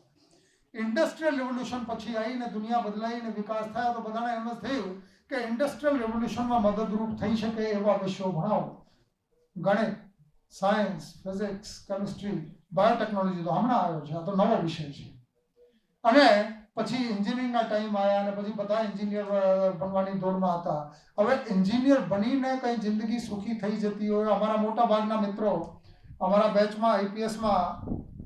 ઇન્ડસ્ટ્રીયલ રેવોલ્યુશન પછી આવીને દુનિયા બદલાઈને વિકાસ થયા તો બધાને એમ જ થયું કે ઇન્ડસ્ટ્રીયલ રેવોલ્યુશનમાં મદદરૂપ થઈ શકે એવા વિષયો ભણાવો. ગણિત, સાયન્સ, ફિઝિક્સ, કેમિસ્ટ્રી, બાયોટેકનોલોજી તો હમણાં આવ્યો છે, આ તો નવો વિષય છે. અને પછી એન્જિનિયરિંગના ટાઈમ આવ્યા અને પછી બધા એન્જિનિયર બનવાની દોડમાં હતા. હવે એન્જિનિયર બનીને કંઈ જિંદગી સુખી થઈ જતી હોય? અમારા મોટા ભાગના મિત્રો અમારા બેચમાં આઈપીએસમાં,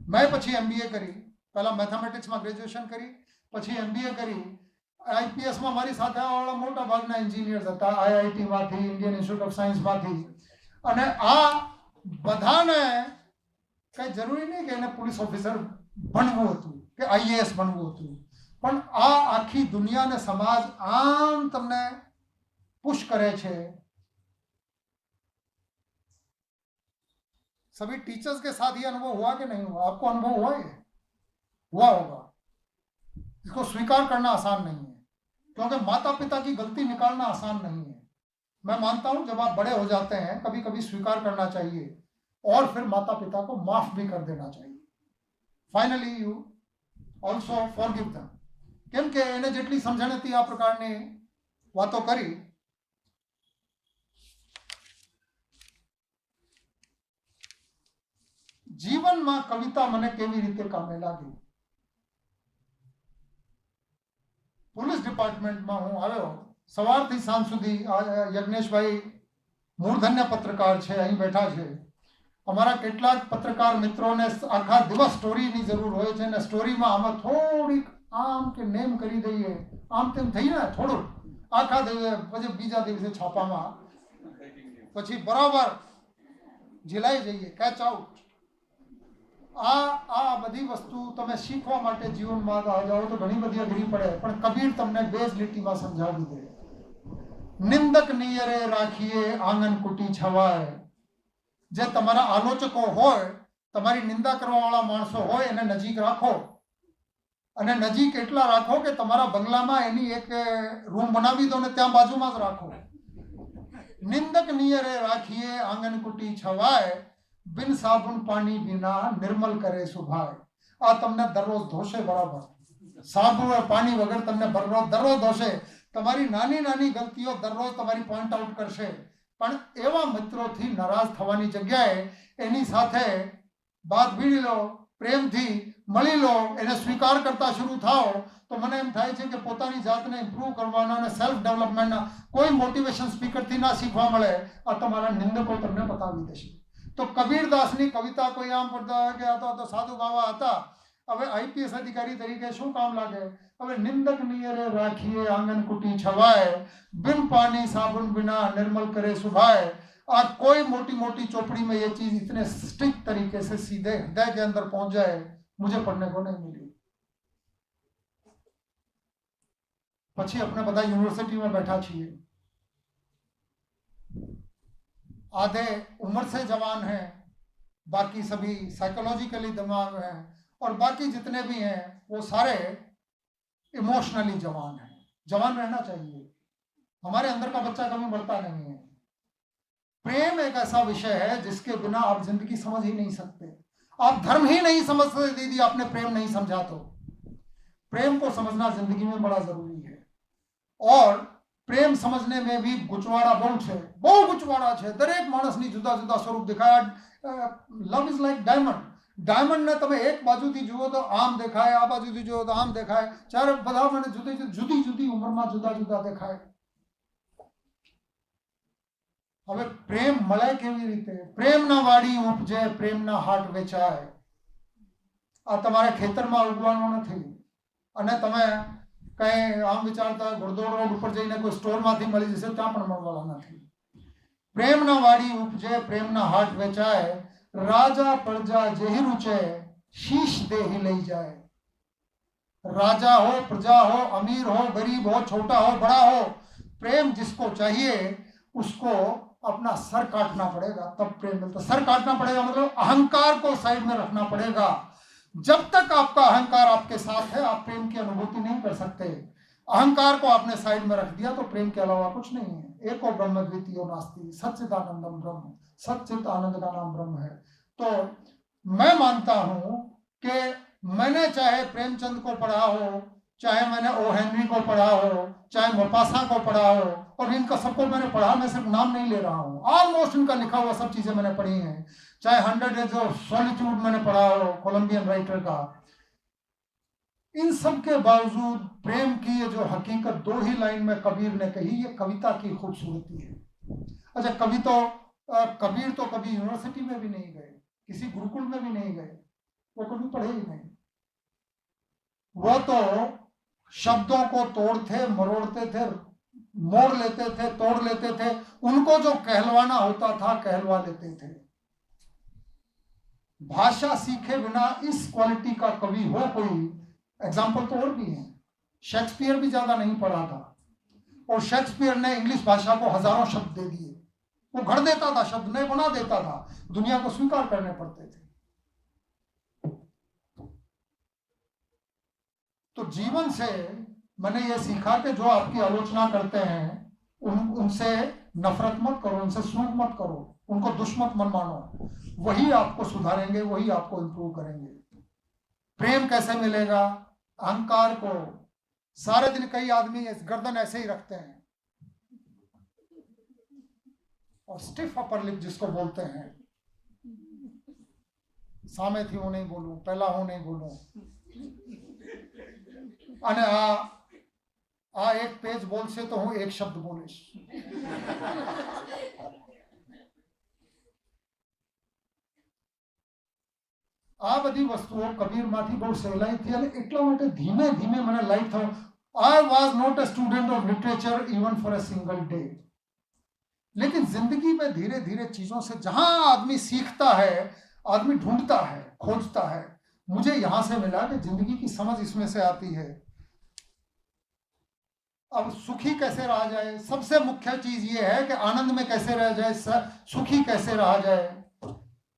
મેં પછી એમબીએ કરી, પહેલાં મેથેમેટિક્સમાં ગ્રેજ્યુએશન કરી, પછી એમબીએ કરી. આઈપીએસમાં મારી સાથે આવવાવાળા મોટા ભાગના એન્જિનિયર્સ હતા, આઈઆઈટીમાંથી, ઇન્ડિયન ઇન્સ્ટિટ્યૂટ ઓફ સાયન્સમાંથી. અને આ બધાને કંઈ જરૂરી નહીં કે એને પોલીસ ઓફિસર બનવું હતું કે આઈએએસ બનવું હતું, પણ આ આખી દુનિયાને સમાજ આમ તમને પુશ કરે છે. सभी टीचर्स के साथ ये अनुभव हुआ कि नहीं हुआ? आपको अनुभव हुआ? ये हुआ होगा. इसको स्वीकार करना आसान नहीं है, क्योंकि माता पिता की गलती निकालना आसान नहीं है. मैं मानता हूं जब आप बड़े हो जाते हैं कभी कभी स्वीकार करना चाहिए और फिर माता पिता को माफ भी कर देना चाहिए. Finally you also forgive them. કેમ કે એને જેટલી સમજણ હતી આ પ્રકારની વાતો કરી. જીવનમાં કવિતા મને કેવી રીતે કામે લાગી? પોલીસ ડિપાર્ટમેન્ટમાં હું આવ્યો, સવારથી સાંજ સુધી યજ્ઞેશભાઈ મૂર્ધન્ય પત્રકાર છે, અહીં બેઠા છે. અમારા કેટલાક પત્રકાર મિત્રોને આખા દિવસ સ્ટોરીની જરૂર હોય છે અને સ્ટોરીમાં આમાં થોડીક આમ કે નેમ કરી દઈએ, આમ તેમ થઈને થોડુંક આખા દિવસે, પછી બીજા દિવસે છાપામાં, પછી બરાબર ઝીલાઈ જઈએ, કેચ આઉટ. આ બધી વસ્તુ તમે શીખવા માટે જીવનમાં જાઓ તો ઘણી બધી અઘરી પડે, પણ કબીર તમને બે જ લીટીમાં સમજાવી દે. નિંદક નિયરે રાખીએ આંગન કુટી છવાય. જે તમારા આલોચકો હોય, તમારી નિંદા કરવાવાળા માણસો હોય, એને નજીક રાખો. અને નજીક એટલા રાખો કે તમારા બંગલામાં એની એક રૂમ બનાવી દો ને ત્યાં બાજુમાં જ રાખો. નિંદક નિયરે રાખીએ આંગન કુટી છવાય. બિન સાબુન પાણી વિના નિર્મલ કરે સુભાય. આ તમને દરરોજ ધોશે બરાબર. સાબુ પાણી વગર તમને દરરોજ ધોશે. તમારી નાની નાની ગલતીઓ દરરોજ તમારી પોઈન્ટ આઉટ કરશે. પણ એવા મિત્રોથી નારાજ થવાની જગ્યાએ એની સાથે વાત ભીડી લો, પ્રેમથી મળી લો, એને સ્વીકાર કરતા શરૂ થાઓ તો મને એમ થાય છે કે પોતાની જાતને ઇમ્પ્રૂવ કરવાના અને સેલ્ફ ડેવલપમેન્ટના કોઈ મોટિવેશન સ્પીકરથી ના શીખવા મળે. આ તમારા નિંદકો તમને બતાવી દેશે. તો કબીરદાસની કવિતા કોઈ આમ પડતા કે આ તો સાધુ બાવા હતા, હવે આઈપીએસ અધિકારી તરીકે શું કામ લાગે? હવે નિંદક નિયરે રાખીએ આંગન કુટી છવાય. बिन पानी साबुन बिना निर्मल करे सुभाए. आज कोई मोटी मोटी चौपड़ी में ये चीज इतने स्ट्रिक्ट तरीके से सीधे हृदय के अंदर पहुंच जाए, मुझे पढ़ने को नहीं मिली. પછી अपने બધા यूनिवर्सिटी में बैठा છીએ, आधे उम्र से जवान हैं, बाकी सभी साइकोलॉजिकली दिमाग हैं, और बाकी जितने भी हैं वो सारे इमोशनली जवान हैं. जवान रहना चाहिए. हमारे अंदर का बच्चा कभी मरता नहीं है. प्रेम एक ऐसा विषय है जिसके बिना आप जिंदगी समझ ही नहीं सकते. आप धर्म ही नहीं समझ सकते दीदी, आपने प्रेम नहीं समझा तो. प्रेम को समझना जिंदगी में बड़ा जरूरी है. और प्रेम समझने में भी गुचवाड़ा बहुत है, बहु गुचवाड़ा है. दरेक माणसनी जुदा जुदा स्वरूप दिखाया. Love is like diamond. Diamond ने તમે એક બાજુથી જુઓ તો આમ દેખાય, આ બાજુથી જુઓ તો આમ દેખાય. ચારે બધા મને જુદી જુદી ઉંમરમાં જુદા જુદા દેખાય. હવે પ્રેમ મળે કેવી રીતે? પ્રેમના વાડી ઉપજે, પ્રેમના હાટ વેચાય. આ તમારે ખેતરમાં ઉગવાનો નથી. અને તમે કઈ આમ વિચારતા ગુરદોડ રોડ ઉપર જઈને કોઈ સ્ટોરમાંથી મળી જશે, ત્યાં પણ મળવાના નથી. પ્રેમના વાડી ઉપજે, પ્રેમના હાટ વેચાય. राजा प्रजा जेहि रुचे शीश दे ही ले जाए। राजा हो, प्रजा हो, अमीर हो, गरीब हो, छोटा हो, बड़ा हो, प्रेम जिसको चाहिए उसको अपना सर काटना पड़ेगा तब प्रेम मिलता। सर काटना पड़ेगा मतलब अहंकार को साइड में रखना पड़ेगा। जब तक आपका अहंकार आपके साथ है आप प्रेम की अनुभूति नहीं कर सकते। अहंकार को आपने साइड में रख दिया तो प्रेम के अलावा कुछ नहीं है। एको ब्रह्म द्वितीयो नास्ति सच्चिदानंदम ब्रह्म। सच्चित आनंद का नाम ब्रह्म है। तो मैं मानता हूं कि मैंने चाहे प्रेमचंद को पढ़ा हो, चाहे मैंने ओ हेनरी को पढ़ा हो, चाहे मोपासा को पढ़ा हो, और इनका सबको मैंने पढ़ा, मैं सिर्फ नाम नहीं ले रहा हूँ, ऑलमोस्ट इनका लिखा हुआ सब चीजें मैंने पढ़ी हैं। चाहे 100 डेज ऑफ सॉलिट्यूड मैंने पढ़ा हो कोलंबियन राइटर का। इन सब के बावजूद प्रेम की ये जो हकीकत 2 ही लाइन में कबीर ने कही, ये कविता की खूबसूरती है। अच्छा, कबीर तो कभी यूनिवर्सिटी में भी नहीं गए, किसी गुरुकुल में भी नहीं गए, वो कभी पढ़े ही नहीं। वो तो शब्दों को तोड़ते मरोड़ते थे, मोड़ लेते थे, तोड़ लेते थे, उनको जो कहलवाना होता था कहलवा लेते थे। भाषा सीखे बिना इस क्वालिटी का कवि हो कोई, एग्जाम्पल तो और भी है। शेक्सपियर भी ज्यादा नहीं पढ़ा था, और शेक्सपियर ने इंग्लिश भाषा को हजारों शब्द दे दिए। वो घड़ देता था, शब्द नहीं बना देता था, दुनिया को स्वीकार करने पड़ते थे। तो जीवन से मैंने ये सीखा कि जो आपकी आलोचना करते हैं उनसे नफरत मत करो, उनसे सूट मत करो, उनको दुश्मन मत मानो। वही आपको सुधारेंगे, वही आपको इंप्रूव करेंगे। प्रेम कैसे मिलेगा? अहंकार को सारे दिन कई आदमी गर्दन ऐसे ही रखते हैं, और स्टिफ अपर लिप जिसको बोलते हैं, सामे थी वो नहीं बोलूं, पहला हो नहीं बोलूं, अने आ एक पेज बोल से तो हूं एक शब्द बोलीश। आ बधी वस्तुओं कबीरમાંથી બહુ સહેલાઈથી અને એટલા માટે ધીમે ધીમે મને લાઈટ થયો। I was not a student of literature even for a single day, लेकिन जिंदगी में धीरे धीरे चीजों से जहां आदमी सीखता है, आदमी ढूंढता है, खोजता है। मुझे यहां से मिला कि जिंदगी की समझ इसमें से आती है। अब सुखी कैसे रहा जाए, सबसे मुख्य चीज ये है कि आनंद में कैसे रह जाए, सुखी कैसे रहा जाए,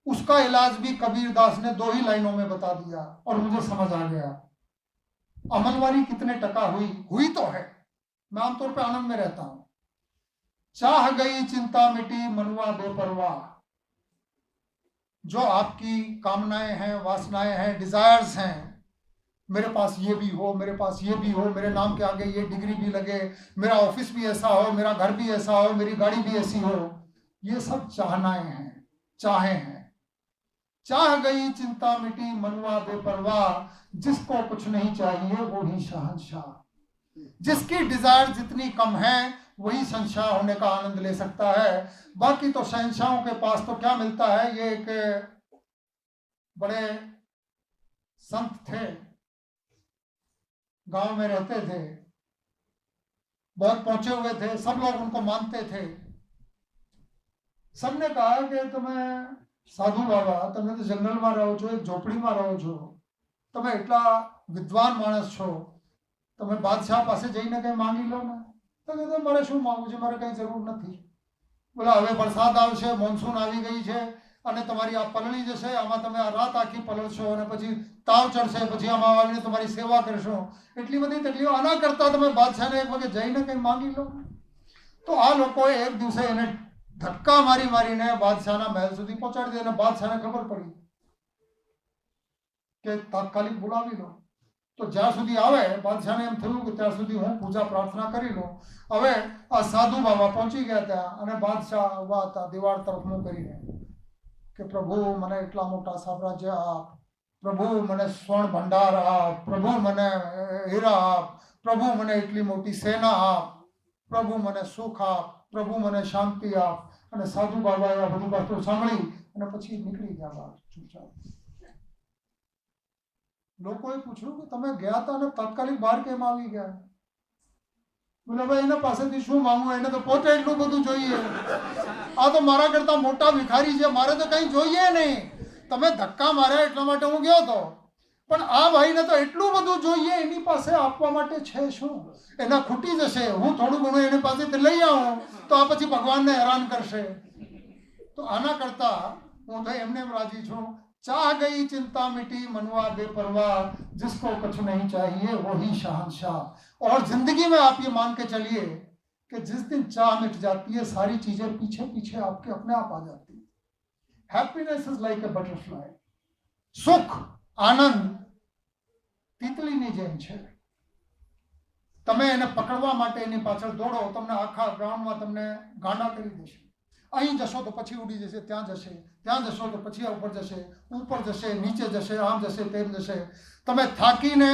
उसका इलाज भी कबीरदास ने 2 ही लाइनों में बता दिया और मुझे समझ आ गया। अमलवारी कितने टका हुई तो है। मैं आमतौर पे आनंद में रहता हूं। चाह गई चिंता मिटी मनुआ बेपरवाह। जो आपकी कामनाएं हैं, वासनाएं हैं, डिजायर्स हैं, मेरे पास ये भी हो, मेरे पास ये भी हो, मेरे नाम के आगे ये डिग्री भी लगे, मेरा ऑफिस भी ऐसा हो, मेरा घर भी ऐसा हो, मेरी गाड़ी भी ऐसी हो, ये सब चाहनाएं हैं, चाहे हैं। चाह गई चिंता मिटी मनुआ बेपरवाह। जिसको कुछ नहीं चाहिए वो ही शहंशाह। जिसकी डिजायर जितनी कम है वही शहंशाह होने का आनंद ले सकता है। बाकी तो शहंशाहों के पास तो क्या मिलता है। ये एक बड़े संत थे, गांव में रहते थे, बहुत पहुंचे हुए थे, सब लोग उनको मानते थे। सबने कहा कि तुम्हें साधु बाबा, તમે તો જંગલમાં રહો છો, એક ઝોપડીમાં રહો છો, તમે એટલા વિદ્વાન માણસ છો, તમે બાદશાહ પાસે જઈને કંઈ માંગી લો ને। તો કે મારે શું માંગવું છે, મારે કંઈ જરૂર નથી। બોલા હવે વરસાદ આવશે, મોન્સૂન આવી ગઈ છે અને તમારી આ પલળી જશે, આમાં તમે આ રાત આખી પલળશો અને પછી તાવ ચડશે, પછી આમાં આવીને તમારી સેવા કરશો, એટલી બધી તકલીફો। આના કરતા તમે બાદશાહને એક વખત જઈને કંઈ માંગી લો। તો આ લોકોએ એક દિવસે એને ધક્કા મારી મારીને બાદશાહના મહેલ સુધી પહોંચાડી દે અને બાદશાહને ખબર પડી કે તાત્કાલિક બોલાવી લો। તો જ્યાં સુધી આવે બાદશાહને એમ થયું કે ત્યાં સુધી હું પૂજા પ્રાર્થના કરી લઉં। હવે આ સાધુ બાબા પહોંચી ગયા ત્યાં અને બાદશાહ ઉભા હતા દિવાળ તરફ મું કરીને કે પ્રભુ મને એટલા મોટા સામ્રાજ્ય આપ, પ્રભુ મને સ્વર્ણ ભંડાર આપ, પ્રભુ મને હીરા આપ, પ્રભુ મને એટલી મોટી સેના આપ, પ્રભુ મને સુખ આપ, પ્રભુ મને શાંતિ આપ। અને સાધુ બાબાએ આ બધી વાતો સાંભળી અને પછી નીકળી ગયા બહાર ચૂપચાપ। લોકોએ પૂછ્યું કે તમે ગયા હતા અને તાત્કાલિક બહાર કેમ આવી ગયા? બોલે ભાઈ એના પાસેથી શું માંગવું, એને તો પોતે એટલું બધું જોઈએ, આ તો મારા કરતા મોટા ભિખારી છે, મારે તો કંઈ જોઈએ નહીં, તમે ધક્કા માર્યા એટલા માટે હું ગયો હતો, પણ આ ભાઈને તો એટલું બધું જોઈએ, એની પાસે આપવા માટે છે શું, એના ખૂટી જશે, હું થોડું ઘણું એની પાસેથી લઈ આવું તો આ પછી ભગવાનને હેરાન કરશે, તો આના કરતા હું તો એમને રાજી છું, चाह गई चिंता मिटी मनवा बेपरवाह, जिसको कुछ नहीं चाहिए वही शहंशाह। और जिंदगी में आप ये मान के चलिए कि जिस दिन चाह मिट जाती है सारी चीजें पीछे पीछे आपके अपने आप आ जाती है। Happiness is like a butterfly, सुख आनंद તીતલીની જેમ છે, તમે એને પકડવા માટે એની પાછળ દોડો, તમને આખા ગ્રાઉન્ડમાં તમને ગાંડા કરી દેશે, અહીં જશો તો પછી ઉડી જશે, ત્યાં જશે, ત્યાં જશો તો પછી ઉપર જશે, ઉપર જશે, નીચે જશે, આમ જશે, તેમ જશે, તમે થાકીને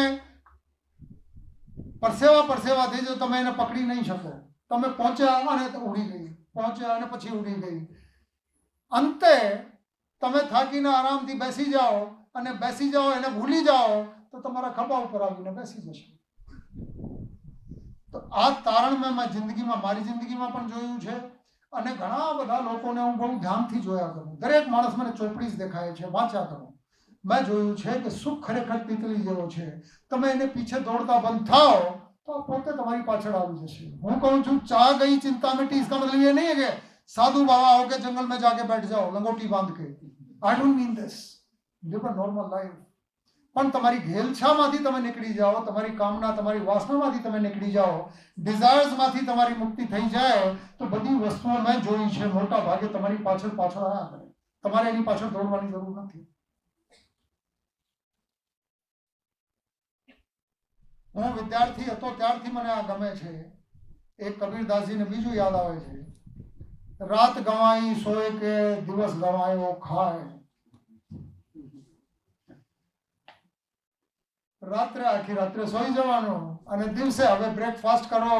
પરસેવા થઈ જાઓ, તમે એને પકડી નહીં શકો, તમે પહોંચ્યા અને ઉડી ગઈ, પહોંચ્યા અને પછી ઉડી ગઈ, અંતે તમે થાકીને આરામથી બેસી જાઓ અને બેસી જાઓ એને ભૂલી જાઓ તો તમારા ખભા ઉપર આવીને બેસી જશે। તો આ તારણ મેં જિંદગીમાં, મારી જિંદગીમાં પણ જોયું છે અને ઘણા બધા લોકોને હું બહુ ધ્યાનથી જોયા કરું, દરેક માણસ મને ચોપડી જ દેખાય છે, વાંચ્યા કરું, મેં જોયું છે કે સુખ ખરેખર તીતલી જેવો છે, તમે એને પીછે દોડતા બંધ થાઓ તો પોતે તમારી પાછળ આવી જશે। હું કહું છું ચાહ ગઈ चिंता मिटी, इसका मतलब ये नहीं है कि साधु बाबा होके जंगल में जाके बैठ जाओ लंगोटी बांध के, I don't mean this, live a normal life, પણ તમારી ઘેલછામાંથી તમે નીકળી જાઓ, તમારી કામના, તમારી વાસનામાંથી તમે નીકળી જાઓ, ડિઝાયર્સમાંથી તમારી મુક્તિ થઈ જાય તો બધી વસ્તુઓ મેં જોઈ છે મોટા ભાગે તમારી પાછળ પાછળ આવ્યા કરે, તમારે એની પાછળ દોડવાની જરૂર નથી। હું વિદ્યાર્થી હતો ત્યારથી મને આ ગમે છે। એક કબીરદાસજીને બીજું યાદ આવે છે, રાત ગવાઈ સોય કે દિવસ ગવાયો ખાય, રાત્રે આખી રાત્રે સોઈ જવાનું અને દિવસે હવે બ્રેકફાસ્ટ કરો,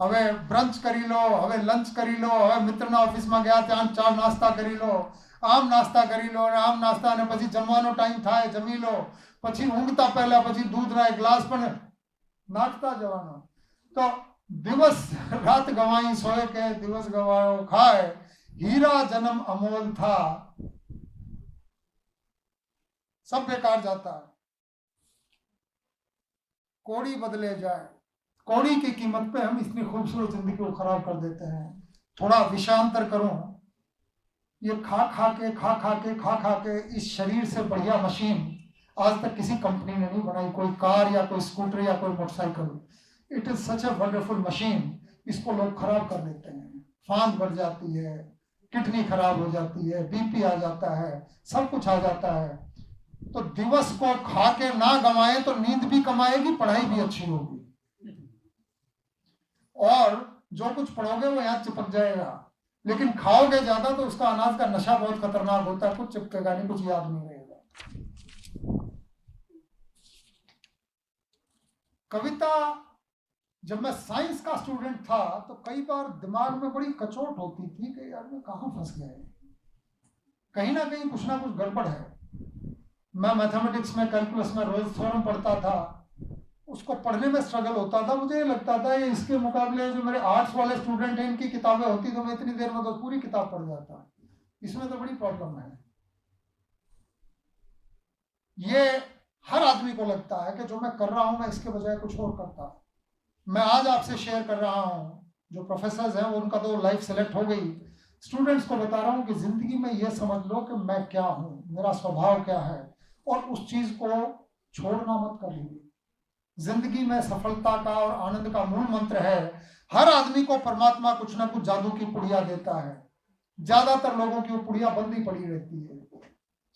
હવે બ્રંચ કરી લો, હવે લંચ કરી લો, હવે મિત્રના ઓફિસમાં ગયા ત્યાં ચા નાસ્તા કરી લો, આમ નાસ્તા કરી લો અને આમ નાસ્તા, અને પછી જમવાનો ટાઈમ થાય જમી લો, પછી ઊંઘતા પહેલા પછી દૂધના એક ગ્લાસ પણ નાખતા જવાનો। તો દિવસ રાત ગવાઈ સોય કે દિવસ ગવાયો ખાય, हीरा जन्म अमोल था सब बेकार जाता है, कौड़ी बदले जाए, कौड़ी की कीमत पे हम इतनी खूबसूरत जिंदगी को खराब कर देते हैं। थोड़ा विषयांतर करूं, ये खा खा के इस शरीर से बढ़िया मशीन आज तक किसी कंपनी ने नहीं बनाई, कोई कार या कोई स्कूटर या कोई motorcycle. It is such a wonderful machine, इसको लोग खराब कर देते हैं, फांद बढ़ जाती है, किडनी खराब हो जाती है, बीपी आ जाता है, सब कुछ आ जाता है। तो दिवस को खा के ना गंवाए तो नींद भी कमाएगी, पढ़ाई भी अच्छी होगी, और जो कुछ पढ़ोगे वो यहाँ चिपक जाएगा, लेकिन खाओगे ज्यादा तो उसका अनाज का नशा बहुत खतरनाक होता है, कुछ चिपकेगा नहीं, कुछ याद नहीं रहेगा। कविता, जब मैं साइंस का स्टूडेंट था तो कई बार दिमाग में बड़ी कचोट होती थी कि यार मैं कहाँ फंस गया है, कहीं ना कहीं कुछ ना कुछ गड़बड़ है। मैं मैथमेटिक्स में, कैलकुलस में रोज थ्योरम पढ़ता था, उसको पढ़ने में स्ट्रगल होता था, मुझे ये लगता था ये इसके मुकाबले जो मेरे आर्ट्स वाले स्टूडेंट हैं इनकी किताबें होती तो मैं इतनी देर में तो पूरी किताब पढ़ जाता, इसमें तो बड़ी प्रॉब्लम है। ये हर आदमी को लगता है कि जो मैं कर रहा हूं मैं इसके बजाय कुछ और करता। मैं आज आपसे शेयर कर रहा हूं, जो प्रोफेसर्स हैं उनका तो लाइफ सेलेक्ट हो गई, स्टूडेंट्स को बता रहा हूं कि जिंदगी में ये समझ लो कि मैं क्या हूं, मेरा स्वभाव क्या है, और उस चीज को छोड़ना मत करिए। जिंदगी में सफलता का और आनंद का मूल मंत्र है, हर आदमी को परमात्मा कुछ ना कुछ जादू की पुड़िया देता है। ज्यादातर लोगों की वो पुड़िया बंदी पड़ी रहती है,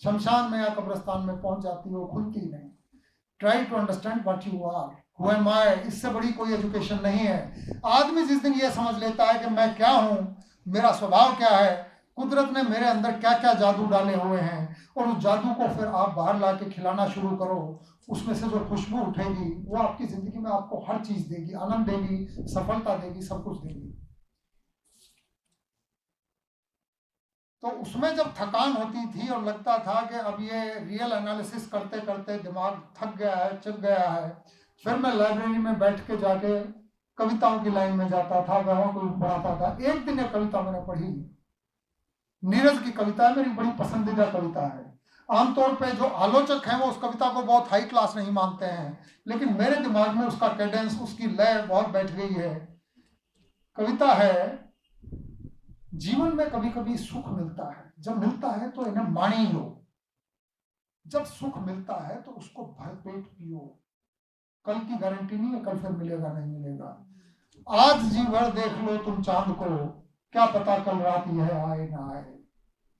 शमशान में या कब्रिस्तान में पहुंच जाती है, वो खुलती नहीं। Try to understand what you are, who am I, इससे बड़ी कोई एजुकेशन नहीं है। आदमी जिस दिन ये समझ लेता है कि मैं क्या हूं, मेरा स्वभाव क्या है, कुदरत ने मेरे अंदर क्या क्या जादू डाले हुए हैं, और उस जादू को फिर आप बाहर ला के खिलाना शुरू करो, उसमें से जो खुशबू उठेगी वो आपकी जिंदगी में आपको हर चीज देगी, आनंद देगी, सफलता देगी, सब कुछ देगी। तो उसमें जब थकान होती थी और लगता था कि अब ये रियल एनालिसिस करते करते दिमाग थक गया है, चक गया है, फिर मैं लाइब्रेरी में बैठ के जाके कविताओं की लाइन में जाता था, वह को पढ़ाता था। एक दिन एक कविता मैंने पढ़ी, नीरज की कविता है, मेरी बड़ी पसंदीदा कविता है। आमतौर पे जो आलोचक हैं वो उस कविता को बहुत हाई क्लास नहीं मानते हैं, लेकिन मेरे दिमाग में उसका कैडेंस, उसकी लय बहुत बैठ गई है। कविता है, जीवन में कभी कभी सुख मिलता है, जब मिलता है तो इन्हें माणी लो, जब सुख मिलता है तो उसको भरपेट पियो, कल की गारंटी नहीं है कल फिर मिलेगा नहीं मिलेगा। आज जी भर देख लो तुम चांद को, क्या पता कल रात यह आए ना आए,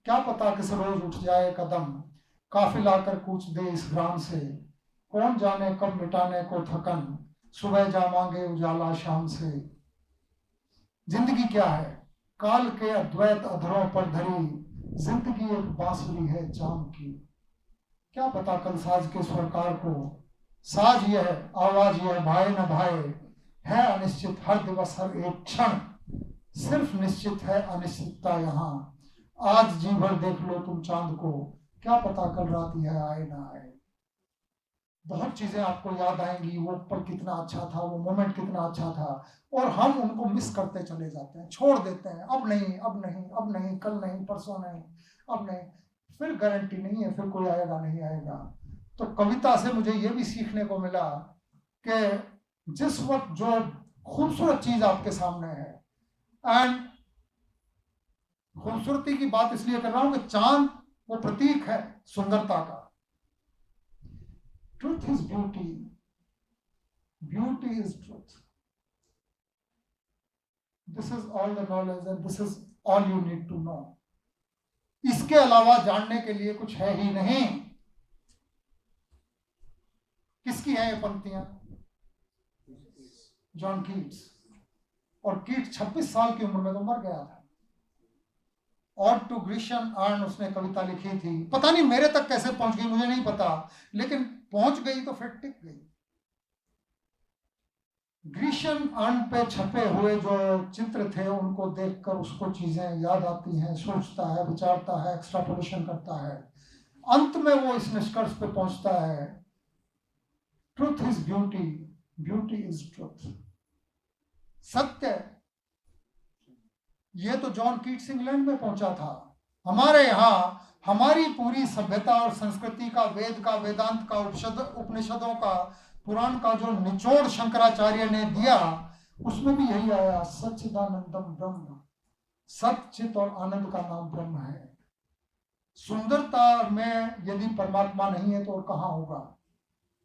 क्या पता किस रोज उठ जाए कदम, काफिला कर कूच दे इस ग्राम से, कौन जाने कब मिटाने को थकन, सुबह जा मांगे उजाला शाम से। जिंदगी क्या है, काल के अद्वैत अधरों पर धरी, जिंदगी एक बांसुरी है चाम की, क्या पता कल साज के स्वरकार को, साज यह आवाज यह भाए न भाए, है अनिश्चित हर दिवस हर एक क्षण, सिर्फ निश्चित है अनिश्चितता यहाँ, आज जी भर देख लो तुम चांद को, क्या पता कल रात यह आए ना आए। बहुत चीजें आपको याद आएंगी, वो पल कितना अच्छा था, वो मोमेंट कितना अच्छा था, और हम उनको मिस करते चले जाते हैं, छोड़ देते हैं, अब नहीं अब नहीं अब नहीं, कल नहीं परसों नहीं, अब नहीं, फिर गारंटी नहीं है फिर कोई आएगा नहीं आएगा। तो कविता से मुझे ये भी सीखने को मिला कि जिस वक्त जो खूबसूरत चीज आपके सामने है, एंड खूबसूरती की बात इसलिए कर रहा हूं कि चांद वो प्रतीक है सुंदरता का। Truth is beauty, beauty is truth, this is all the knowledge and this is all you need to know. इसके अलावा जानने के लिए कुछ है ही नहीं। किसकी है ये पंक्तियां? John Keats. और कीट 26 साल की उम्र में तो मर गया था। ऑड टू ग्रीशियन अर्न उसने कविता लिखी थी, पता नहीं मेरे तक कैसे पहुंच गई मुझे नहीं पता, लेकिन पहुंच गई तो फिर टिक गई। ग्रीशियन अर्न पे छपे हुए जो चित्र थे उनको देखकर उसको चीजें याद आती हैं, सोचता है, विचारता है, एक्सट्रापोलेशन करता है, अंत में वो इस निष्कर्ष पे पहुंचता है, truth is beauty, beauty is truth. सत्य, ये तो जॉन कीट्स इंग्लैंड में पहुंचा था। हमारे यहाँ हमारी पूरी सभ्यता और संस्कृति का, वेद का, वेदांत का, उपनिषदों का, पुराण का जो निचोड़ शंकराचार्य ने दिया, उसमें भी यही आया, सच्चिदानंदम ब्रह्म, सच्चित और आनंद का नाम ब्रह्म है। सुंदरता में यदि परमात्मा नहीं है तो और कहाँ होगा,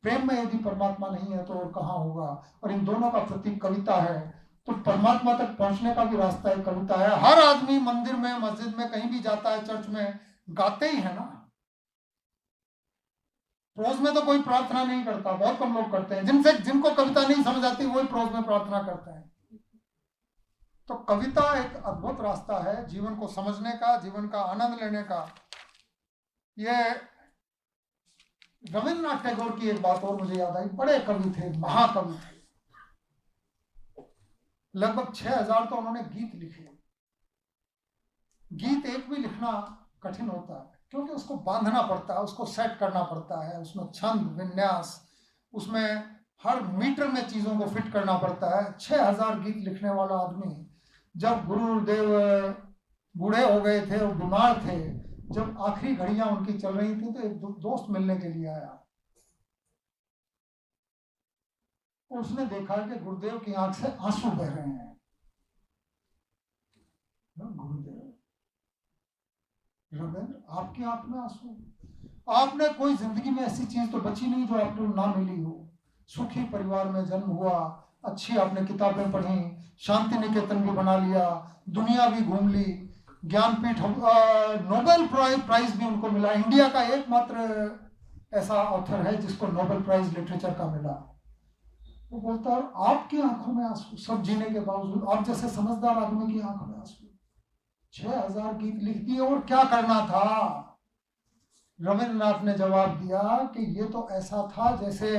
प्रेम में यदि परमात्मा नहीं है तो और कहाँ होगा, और इन दोनों का प्रतीक कविता है। तो परमात्मा तक पहुंचने का भी रास्ता एक कविता है। हर आदमी मंदिर में, मस्जिद में, कहीं भी जाता है, चर्च में, गाते ही है ना। प्रोज में तो कोई प्रार्थना नहीं करता, बहुत कम लोग करते हैं, जिनको कविता नहीं समझ आती वही प्रोज में प्रार्थना करते हैं। तो कविता एक अद्भुत रास्ता है जीवन को समझने का, जीवन का आनंद लेने का। ये रविन्द्रनाथ टैगोर की एक बात और मुझे याद आई, बड़े कवि थे, महाकवि थे, लगभग 6000 तो उन्होंने गीत लिखे। गीत एक भी लिखना कठिन होता है क्योंकि उसको बांधना पड़ता है, उसको सेट करना पड़ता है, उसमें छंद, विन्यास, उसमें हर मीटर में चीजों को फिट करना पड़ता है। 6000 गीत लिखने वाला आदमी, जब गुरुदेव बूढ़े हो गए थे और बीमार थे, जब आखिरी घड़ियां उनकी चल रही थी, तो एक दोस्त मिलने के लिए आया। उसने देखा कि गुरुदेव की आंख से आंसू बह रहे हैं। गुरुदेव, रविंद्र, आपकी आंख में आंसू? आपने कोई जिंदगी में ऐसी चीज तो बची नहीं जो आपको ना मिली हो। सुखी परिवार में जन्म हुआ, अच्छी आपने किताबें पढ़ी, शांति निकेतन भी बना लिया, दुनिया भी घूम ली, ज्ञानपीठ, नोबेल प्राइज भी उनको मिला। इंडिया का एकमात्र ऐसा ऑथर है जिसको नोबेल प्राइज लिटरेचर का मिला। वो बोलता है आपकी आंखों में आंसू, सब जीने के बावजूद, आप जैसे समझदार आदमी की आंखों में आंसू। 6000 गीत लिख दिए और क्या करना था? रविन्द्रनाथ ने जवाब दिया कि ये तो ऐसा था जैसे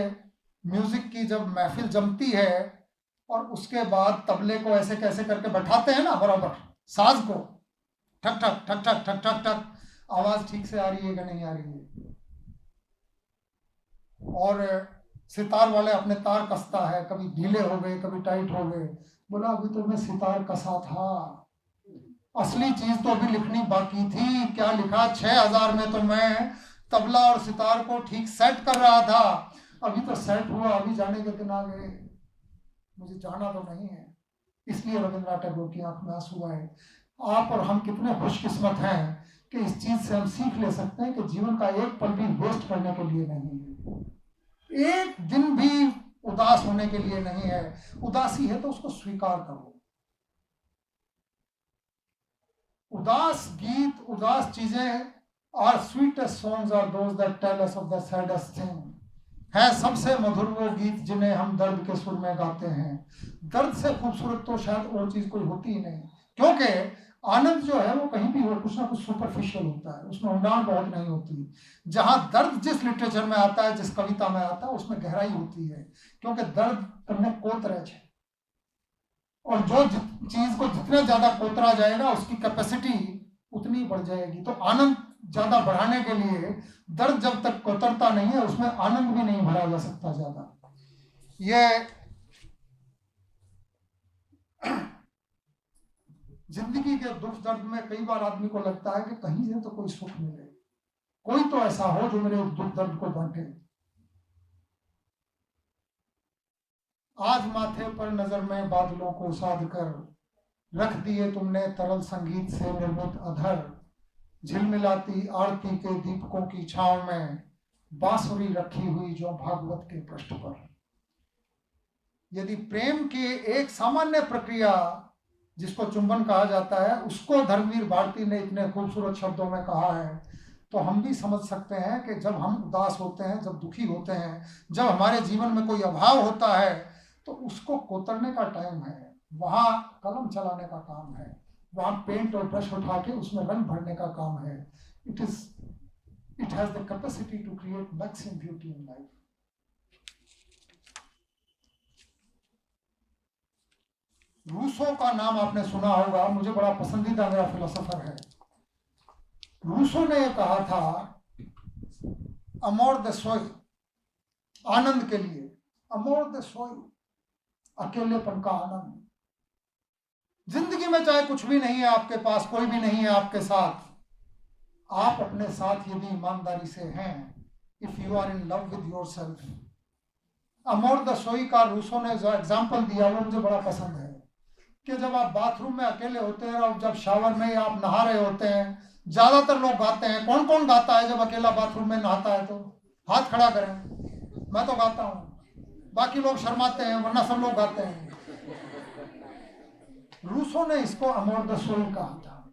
म्यूजिक की जब महफिल जमती है और उसके बाद तबले को ऐसे कैसे करके बैठाते हैं ना, बराबर साज को, ठक ठक ठक ठक ठक ठक ठक, आवाज ठीक से आ रही है कि नहीं आ रही है, और सितार वाले अपने तार कसता है, कभी ढीले हो गए कभी टाइट हो गए। बोला अभी तो मैं सितार कसा था, असली चीज तो अभी लिखनी बाकी थी। क्या लिखा, 6,000 में तो मैं तबला और सितार को ठीक सेट कर रहा था, अभी तो सेट हुआ, अभी जाने के दिन आ गए, मुझे जाना तो नहीं है। इसलिए रविंद्रनाथ टैगोर की आंख में आंसू आए। आप और हम कितने खुशकिस्मत हैं कि इस चीज से हम सीख ले सकते हैं कि जीवन का एक पल भी वेस्ट करने के लिए नहीं है, एक दिन भी उदास होने के लिए नहीं है। उदासी है तो उसको स्वीकार करो। उदास गीत, उदास चीजें, our sweetest songs are those that tell us of the saddest thing, है सबसे मधुर वो गीत जिन्हें हम दर्द के सुर में गाते हैं। दर्द से खूबसूरत तो शायद और चीज कोई होती ही नहीं, क्योंकि आनंद जो है वो कहीं भी हो, कुछ ना कुछ सुपरफिशियल होता है, उसमें उड़ान बहुत नहीं होती। जहां दर्द जिस लिटरेचर में आता है, जिस कविता में आता है, उसमें गहराई होती है, क्योंकि दर्द करने कोतरे है, और जो चीज को जितना ज्यादा कोतरा जाएगा उसकी कैपेसिटी उतनी बढ़ जाएगी। तो आनंद ज्यादा बढ़ाने के लिए दर्द जब तक कोतरता नहीं है उसमें आनंद भी नहीं भरा जा सकता ज्यादा। ये जिंदगी के दुख दर्द में कई बार आदमी को लगता है कि कहीं से तो कोई सुख मिले, कोई तो ऐसा हो जो मेरे दुख दर्द को बांटे। आज माथे पर नजर में बादलों को साध कर रख दिए तुमने तरल संगीत से निर्मित अधर, झिलमिलाती आरती के दीपकों की छांव में बांसुरी रखी हुई जो भागवत के पृष्ठ पर। यदि प्रेम की एक सामान्य प्रक्रिया जिसको चुंबन कहा जाता है उसको धर्मवीर भारती ने इतने खूबसूरत शब्दों में कहा है, तो हम भी समझ सकते हैं कि जब हम उदास होते हैं, जब दुखी होते हैं, जब हमारे जीवन में कोई अभाव होता है, तो उसको कोतरने का टाइम है, वहां कलम चलाने का काम है, वहां पेंट और ब्रश उठा के उसमें रंग भरने का काम है। It has the capacity to create maximum beauty in life. Rousseau का नाम आपने सुना होगा, मुझे बड़ा पसंदीदा मेरा फिलोसोफर है। रूसो ने यह कहा था, अमोर द सोई, आनंद के लिए, अमोर द सोई, अकेलेपन का आनंद। जिंदगी में चाहे कुछ भी नहीं है आपके पास, कोई भी नहीं है आपके साथ, आप अपने साथ यदि ईमानदारी से हैं, if you are in love with your self. अमोर द सोई का रूसो ने जो एग्जाम्पल दिया वो मुझे बड़ा पसंद है, कि जब आप बाथरूम में अकेले होते हैं और जब शावर में आप नहा रहे होते हैं, ज्यादातर लोग गाते हैं। कौन कौन गाता है जब अकेला बाथरूम में नहाता है? तो हाथ खड़ा करें। मैं तो गाता हूं, बाकी लोग शर्माते हैं, वरना सब लोग गाते हैं। रूसो ने इसको अमोर द सोल कहा था।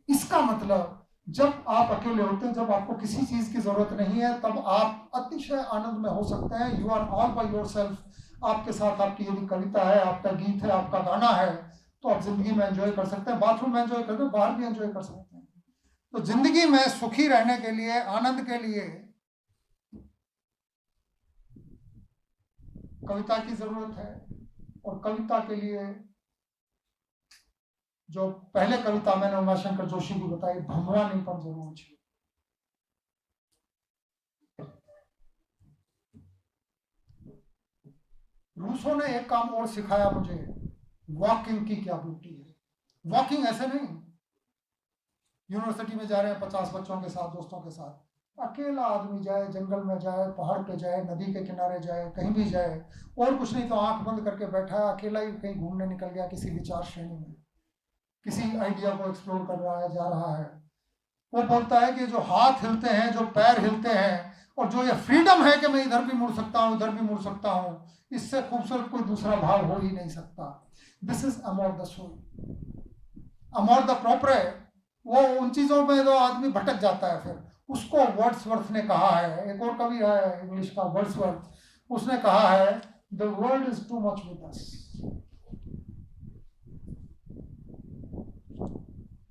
इसका मतलब जब आप अकेले होते हैं, जब आपको किसी चीज की जरूरत नहीं है, तब आप अतिशय आनंद में हो सकते हैं। You are all by yourself. आपके साथ आपकी यदि कविता है, आपका गीत है, आपका गाना है, तो आप जिंदगी में एंजॉय कर सकते हैं। बाथरूम में एंजॉय करते हैं, बाहर भी एंजॉय कर सकते हैं। तो जिंदगी में सुखी रहने के लिए, आनंद के लिए कविता की जरूरत है। और कविता के लिए जो पहले कविता मैंने उमाशंकर जोशी की बताई, भमरानी पर जरूर छे। रूसो ने एक काम और सिखाया मुझे, वॉकिंग की क्या ब्यूटी है। वॉकिंग ऐसे नहीं यूनिवर्सिटी में जा रहे हैं 50 बच्चों के साथ, दोस्तों के साथ, अकेला आदमी जाए, जंगल में जाए, पहाड़ पे जाए, नदी के किनारे जाए, कहीं भी जाए, और कुछ नहीं तो आंख बंद करके बैठा है, अकेला ही कहीं घूमने निकल गया, किसी विचार श्रेणी में किसी आइडिया को एक्सप्लोर कर रहा है, जा रहा है। वो बोलता है कि जो हाथ हिलते हैं, जो पैर हिलते हैं, और जो ये फ्रीडम है कि मैं इधर भी मुड़ सकता हूँ, इधर भी मुड़ सकता हूँ, इससे खूबसूरत कोई दूसरा भाव हो ही नहीं सकता। दिस इज अमोर द सोल। अमोर द प्रोप्रे, वो उन चीजों में जो आदमी भटक जाता है, फिर उसको वर्ड्सवर्थ ने कहा है, एक और कवि है इंग्लिश का वर्ड्सवर्थ, उसने कहा है, the world is too much with us.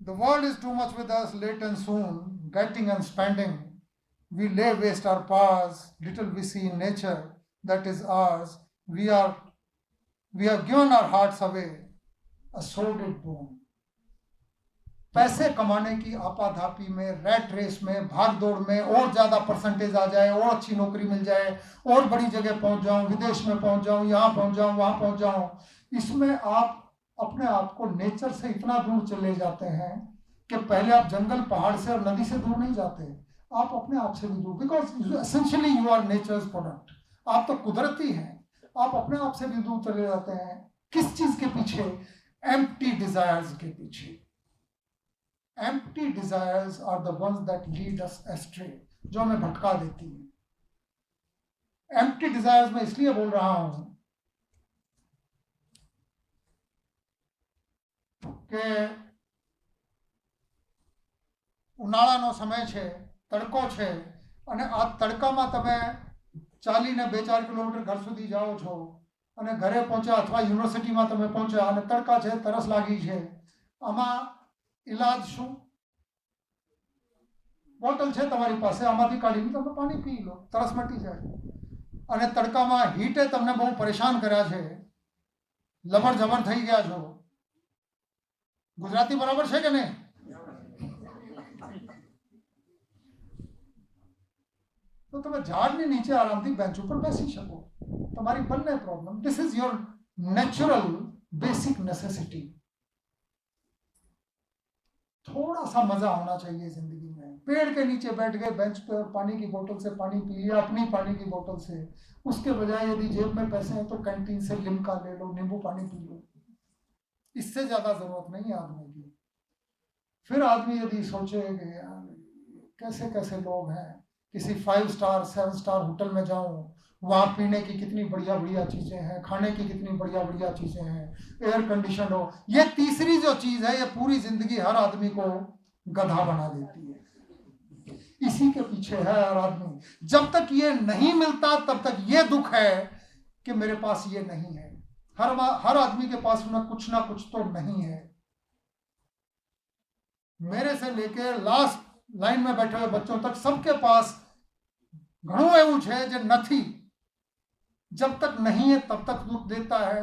The world is too much with us, late and soon, getting and spending. We lay waste our powers, little we see in nature that is ours. We have given our hearts away, a sordid boon. पैसे कमाने की आपाधापी में, rat race में, भाग दौड़ में, और ज्यादा परसेंटेज आ जाए, और अच्छी नौकरी मिल जाए, और बड़ी जगह पहुंच जाऊं, विदेश में पहुंच जाऊं, यहाँ पहुंच जाऊं, वहां पहुंच जाऊं, इसमें आप अपने आप को नेचर से इतना दूर चले जाते हैं कि पहले आप जंगल, पहाड़ से और नदी से दूर नहीं जाते, आप अपने आप से भी दूर, because essentially you are nature's product, आप तो कुदरती हैं, आप अपने आप से भी दूर चले जाते हैं। किस चीज के पीछे? एम्प्टी डिजायर्स के पीछे। Empty desires are the ones that lead us astray, जो हमें भटका देती है। एम्प्टी डिजायर्स में इसलिए बोल रहा हूं કે ઉનાળાનો સમય છે, તડકો છે, અને આ તડકામાં તમે ચાલીને 2-4 કિલોમીટર ઘર સુધી જાઓ છો, અને ઘરે પહોંચ્યા અથવા યુનિવર્સિટીમાં તમે પહોંચ્યા અને તડકા છે, તરસ લાગી છે, આમાં ઇલાજ શું? બોટલ છે તમારી પાસે, આમાંથી કાઢીને તમે પાણી પી લો, તરસ મટી જાય. અને તડકામાં હીટે તમને બહુ પરેશાન કર્યા છે, લબર જબર થઈ ગયા છો. ગુજરાતી બરાબર છે કે નહીં? તો તમે ઝાડની નીચે આરામથી બેન્ચ ઉપર બેસી શકો. તમારી બંને problem. This is your natural basic necessity. थोड़ा सा मजा होना चाहिए जिंदगी में. पेड़ के नीचे बैठ गए, बेंच पर पानी की बोतल से पानी पी लिया, अपनी पानी की बोतल से. उसके बजाय यदि जेब में पैसे हैं तो कैंटीन से लिम्का ले लो, नींबू पानी पी लो. इससे ज्यादा जरूरत नहीं है आदमी की. फिर आदमी यदि सोचे कि कैसे कैसे लोग हैं, किसी 5 स्टार 7 स्टार होटल में जाऊं, वहां पीने की कितनी बढ़िया बढ़िया चीजें हैं, खाने की कितनी बढ़िया बढ़िया चीजें हैं, एयर कंडीशन हो. ये तीसरी जो चीज है, ये पूरी जिंदगी हर आदमी को गधा बना देती है. इसी के पीछे है हर आदमी. जब तक ये नहीं मिलता तब तक ये दुख है कि मेरे पास ये नहीं है. हर आदमी के पास ना कुछ तो नहीं है. मेरे से लेके लास्ट लाइन में बैठे हुए बच्चों तक सबके पास घणું એવું છે જે નથી. जब तक नहीं है तब तक दुख देता है.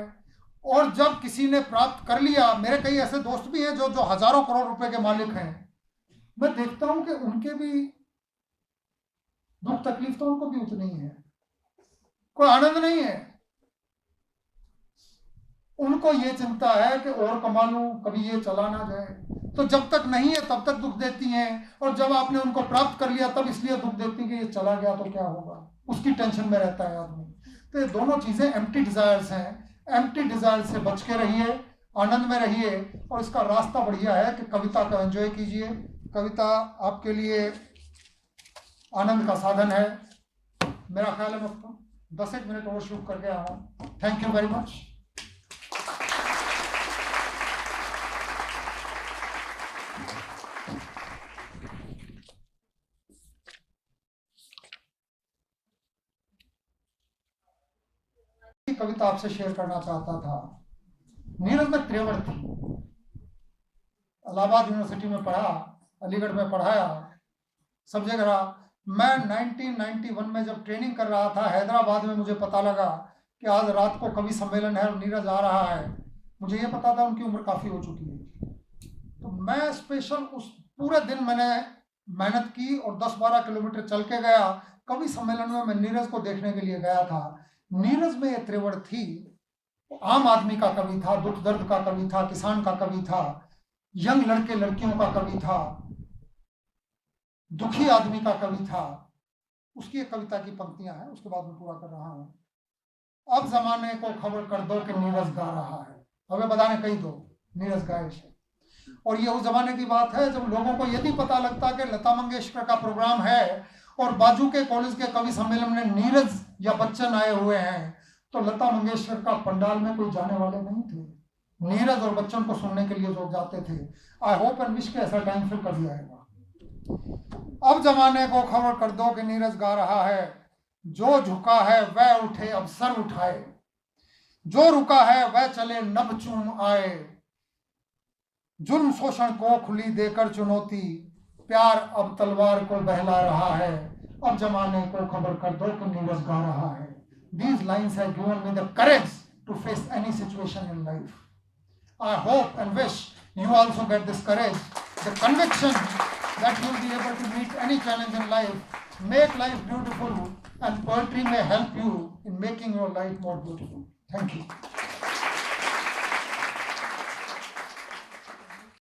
और जब किसी ने प्राप्त कर लिया, मेरे कई ऐसे दोस्त भी हैं जो हजारों करोड़ रुपए के मालिक हैं, मैं देखता हूं कि उनके भी दुख तकलीफ तो उनको भी उतनी है. कोई आनंद नहीं है. उनको ये चिंता है कि और कमा लूं, कभी ये चला ना जाए. तो जब तक नहीं है तब तक दुख देती हैं, और जब आपने उनको प्राप्त कर लिया तब इसलिए दुख देती कि ये चला गया तो क्या होगा. उसकी टेंशन में रहता है आदमी. तो ये दोनों चीजें एम्प्टी डिजायर्स हैं. एम्प्टी डिजायर से बच के रहिए, आनंद में रहिए. और इसका रास्ता बढ़िया है कि कविता का एंजॉय कीजिए. कविता आपके लिए आनंद का साधन है. मेरा ख्याल है मैं 10-1 मिनट और शुरू कर गया हूँ. Thank you very much. कविता आपसे शेयर करना चाहता था. नीरज में त्रेवड़ थी. इलाहाबाद यूनिवर्सिटी में पढ़ा, अलीगढ़ में पढ़ाया, सब जगह रहा. मैं 1991 में जब ट्रेनिंग कर रहा था हैदराबाद में, मुझे पता लगा कि आज रात को कवि सम्मेलन है और नीरज आ रहा है. मुझे ये पता था उनकी उम्र काफ़ी हो चुकी है. तो मैं स्पेशल उस पूरे दिन मैंने मेहनत की और 10-12 किलोमीटर चल के गया. कवि सम्मेलन में मैं नीरज को देखने के लिए गया था. नीरज में ये त्रिवड़ थी. आम आदमी का कवि था, दुख दर्द का कवि था, किसान का कवि था, यंग लड़के लड़कियों का कवि था, दुखी आदमी का कवि था. उसकी एक कविता की पंक्तियां हैं, उसके बाद मैं पूरा कर रहा हूं. अब जमाने को खबर कर दो कि नीरज गा रहा है. हमें बताने कही दो नीरज गाए है. और ये उस जमाने की बात है जब लोगों को यदि पता लगता कि लता मंगेशकर का प्रोग्राम है और बाजू के कॉलेज के कवि सम्मेलन में नीरज या बच्चन आए हुए हैं, तो लता मंगेशकर का पंडाल में कोई जाने वाले नहीं थे. नीरज और बच्चन को सुनने के लिए लोग जाते थे. आई होप एंड विश के ऐसा टाइम फिर कभी आएगा. अब जमाने को खबर कर दो कि नीरज गा रहा है. जो झुका है वह उठे अब सर उठाए, जो रुका है वह चले नभ चूम आए. जुल्म शोषण को खुली देकर चुनौती, प्यार अब तलवार को बहला रहा है. अब जमाने को खबर कर दो कि नीरज गा रहा है. These lines have given me the courage to face any situation in life. I hope and wish you also get this courage the conviction that you will be able to meet any challenge in life, make life beautiful, and poetry may help you in making your life more beautiful. Thank you.